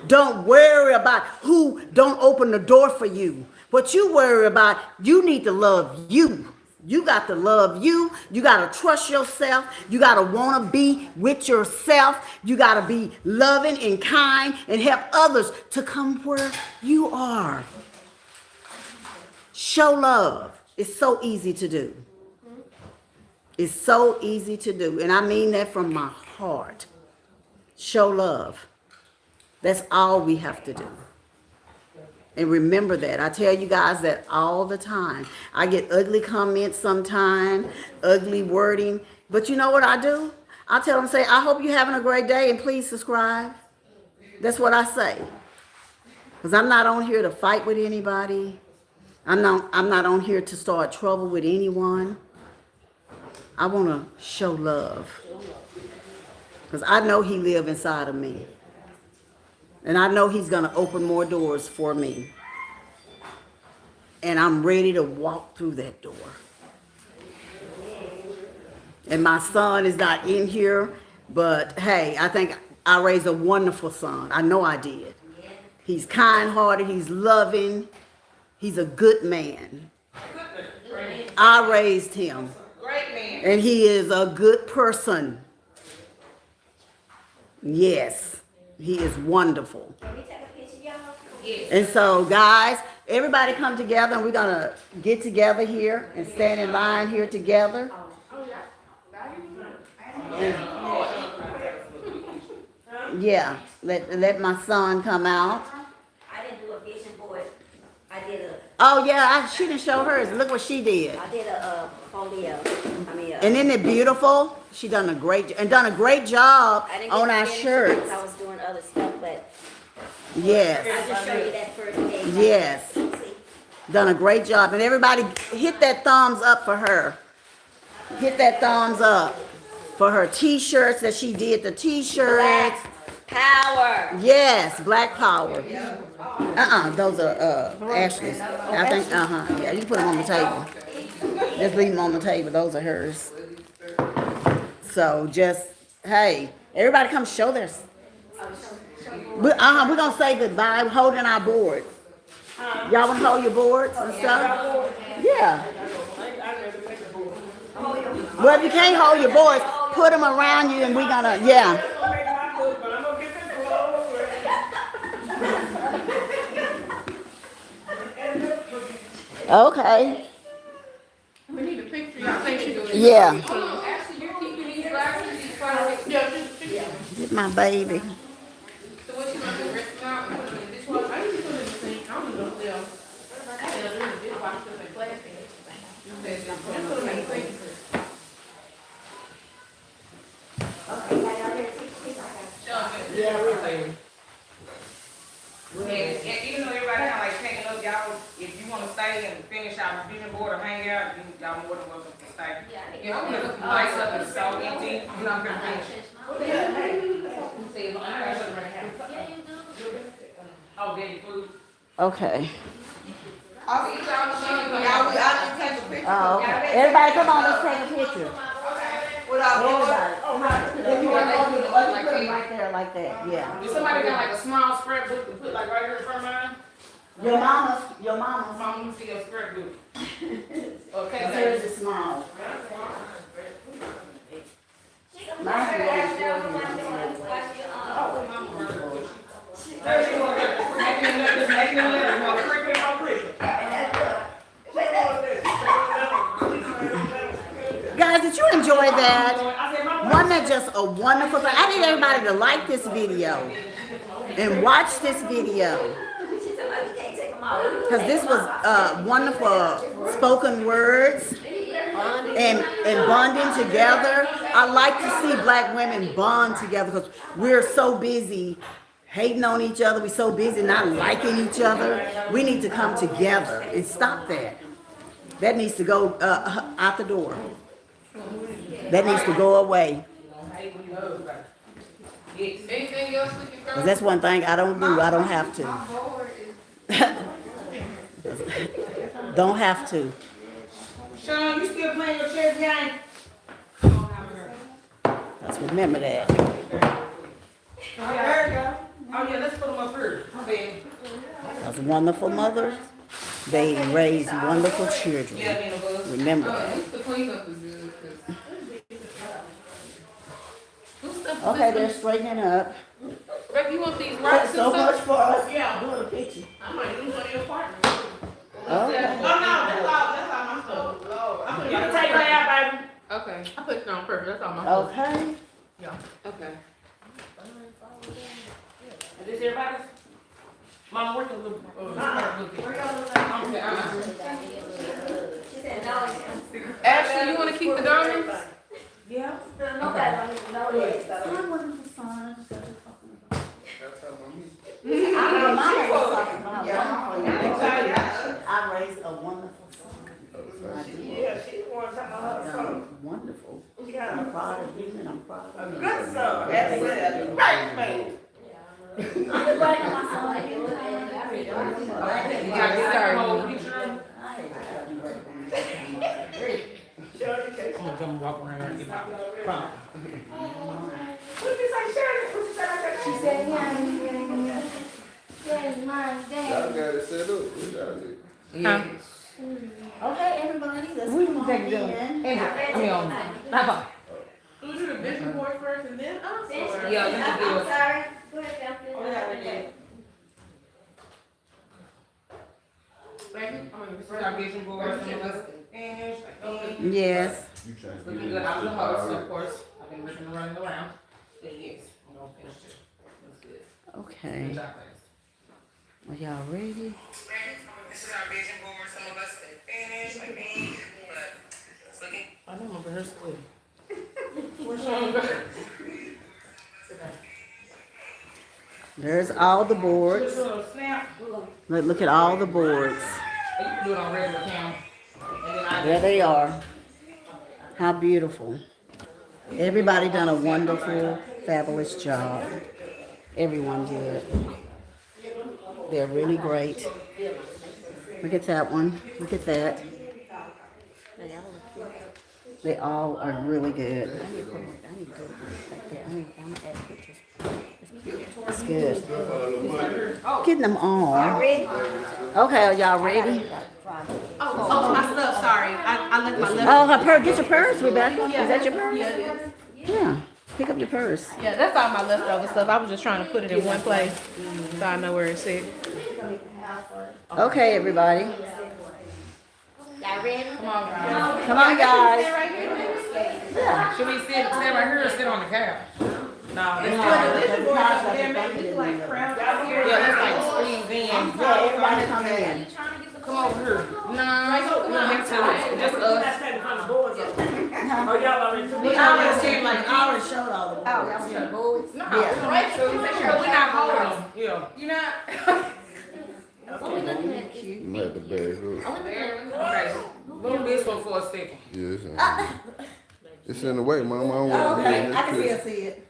Don't worry about who don't open the door for you. What you worry about, you need to love you. You got to love you. You got to trust yourself. You got to want to be with yourself. You got to be loving and kind and help others to come where you are. Show love. It's so easy to do. It's so easy to do. And I mean that from my heart. Show love. That's all we have to do. And remember that. I tell you guys that all the time. I get ugly comments sometimes, ugly wording. But you know what I do? I tell them, say, I hope you're having a great day and please subscribe. That's what I say. Because I'm not on here to fight with anybody. I'm not on here to start trouble with anyone. I want to show love. Because I know He lives inside of me. And I know He's going to open more doors for me. And I'm ready to walk through that door. And my son is not in here, but hey, I think I raised a wonderful son. I know I did. He's kind-hearted, he's loving, he's a good man. I raised him. Great man. And he is a good person. Yes, he is wonderful. Can we take a picture, y'all? Yes. And so, guys, everybody come together and we're going to get together here and stand in line here together. Yeah, let my son come out. I didn't do a vision board. I did Oh, yeah, she didn't show hers. Look what she did. a folio. And isn't it beautiful? She done a great job I didn't on get our finished shirts. because I was doing other stuff, but Yes. I just showed you that first page. Yes. See? Done a great job. And everybody hit that thumbs up for her. Hit that thumbs up for her t-shirts that she did. The t-shirts. Black power. Yes, Black Power. Those are Ashley's. I think, yeah, you can put them on the table. Just leave them on the table. Those are hers. So just, hey, everybody come show their. We're gonna say goodbye. We're holding our boards. Y'all wanna hold your boards and stuff? Yeah. Well, if you can't hold your boards, put them around you and we're gonna, yeah. Okay. We need a picture. I think she doing. Yeah. Hold on, actually, you're keeping these glasses. These products. Yeah. Get my baby. So what you gonna do? Rinse them out and put them in the dishwasher? I usually put them in the sink. I don't know if they'll. They'll do in the dishwasher in plastic. Just put them in the sink. Yeah, really. And even though everybody kind of like taking up, y'all, if you want to stay and finish our vision board or hang out, y'all more than welcome to stay. Yeah, I want to look The place up is so empty, you know, I'm gonna finish. Oh, getting food. Okay. Y'all, we all take a picture. Oh, okay. Everybody come on, let's take a picture. With our board. If you want to put them right there like that, yeah. If somebody got like a small scrapbook to put like right here in front of mine, Your mama's. mom, you see a scrapbook. Okay, Hers is small. Mine's really Guys, did you enjoy that? Wasn't that just a wonderful thing? I need everybody to like this video and watch this video. Because this was wonderful spoken words and bonding together. I like to see black women bond together because we're so busy hating on each other. We're so busy not liking each other. We need to come together and stop that. That needs to go out the door. That needs to go away. Anything else we can 'Cause that's one thing I don't do. I don't have to. Don't have to. Sean, you still playing your chess game? Let's remember that. Oh, yeah, let's put them up here. Okay. As wonderful mothers, they raise wonderful children. Yeah, me and the bus. Remember At that. least the cleanup is good. 'Cause whose stuff is Okay, this they're one? straightening up. Rick, you want these rocks and So much stuff? for us. Yeah, doing a picture. I might use one of your partners. Okay. Oh, no, that's all my stuff. Oh, you can take that out, baby. Okay, I put it on purpose. That's all my stuff. Okay. Okay. Is this everybody's? Mama, where's the little, Ashley, you want to keep the diamonds? Yeah. I raised a wonderful son. I did. Yeah, she's the one talking about her son. Wonderful. Yeah. I'm proud of you and I'm proud A of you. good son, that's it, right, man. You got this Sorry. whole picture. Shirley, take- I'm gonna come walk around and get my phone. What did you say, Shirley? What you say like that? She said, Y'all got it set up. We got it. Yeah. Okay, everybody, let's move on in. You do the vision board first and then us? or- Yeah, you can do it. Sorry. Go ahead, Phil. Thank you. I'm gonna This is our vision board, some of us finished, Yes. You trying to looking get good. I was the it. host, of course. I've been looking running around. But yes, I'm gonna finish it. Looks good. Okay. Good job, guys. Are y'all ready? This is our vision board. Some of us finished, like me, but it's looking. I don't remember her school. Where's Sean? There's all the boards. Snap. Look at all the boards. You can do it on regular camera. And then I There they are. How beautiful. Everybody done a wonderful, fabulous job. Everyone did. They're really great. Look at that one. Look at that. They all are really good. That's good. Getting them all. Okay, are y'all ready? Oh, my stuff, sorry. I left my left. Oh, her purse. Get your purse, Rebecca. Is that your purse? Yeah. Pick up your purse. Yeah, that's all my leftover stuff. I was just trying to put it in one place so I know where it's at. Okay, everybody. Y'all ready? Come on, guys. Come on, guys. Should we stand right here or sit on the couch? No, let's like squeeze in. Yeah, everybody come in. Come over here. No, we don't have to. Just us. Oh, y'all already took We always seem like I always showed all the boards. No, Yeah. right. So we're not holding. Yeah. You know? You had the bag up. Okay. Move this one for a second. Yeah, it's in the way, Mama. I don't want to be in Okay, I this can picture. see it.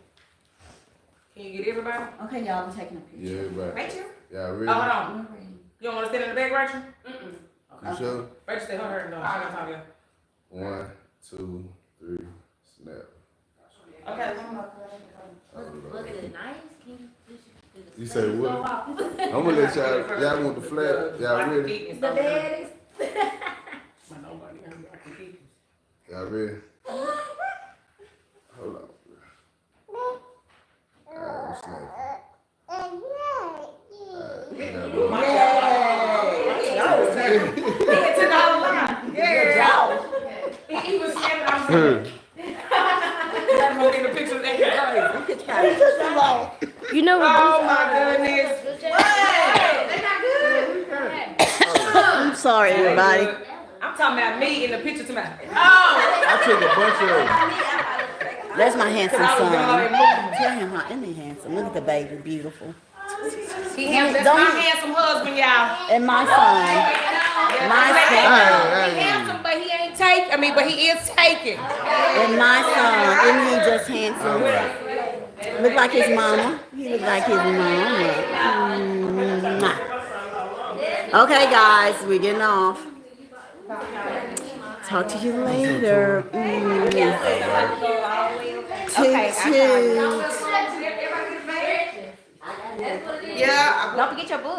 Can you get everybody? Okay, y'all, I'm taking a picture. Yeah, everybody. Rachel? Y'all Oh, ready? hold on. You don't want to stand in the back, Rachel? You sure? Rachel said her no. She not talking. 1, 2, 3, snap. Okay. Was it nice? You say what? I'm gonna let y'all want the flag. Y'all ready? The bed is. Y'all ready? Hold on. Alright, snap. He was standing outside. That man in the pictures acting crazy. You know what? Oh my goodness. I'm sorry, everybody. I'm talking about me in the picture to my. Oh! I took a bunch of them. That's my handsome I was son. gone Tell him how isn't he handsome? Look at the baby, beautiful. That's my handsome husband, y'all. And my son. My son. He handsome, but he ain't taken. I mean, but he is taken. And my son. Isn't he just handsome? Look like his mama. He look like his mama. Mwah. Okay, guys, we're getting off. Talk to you later. Toot toot. Yeah. Don't forget your book.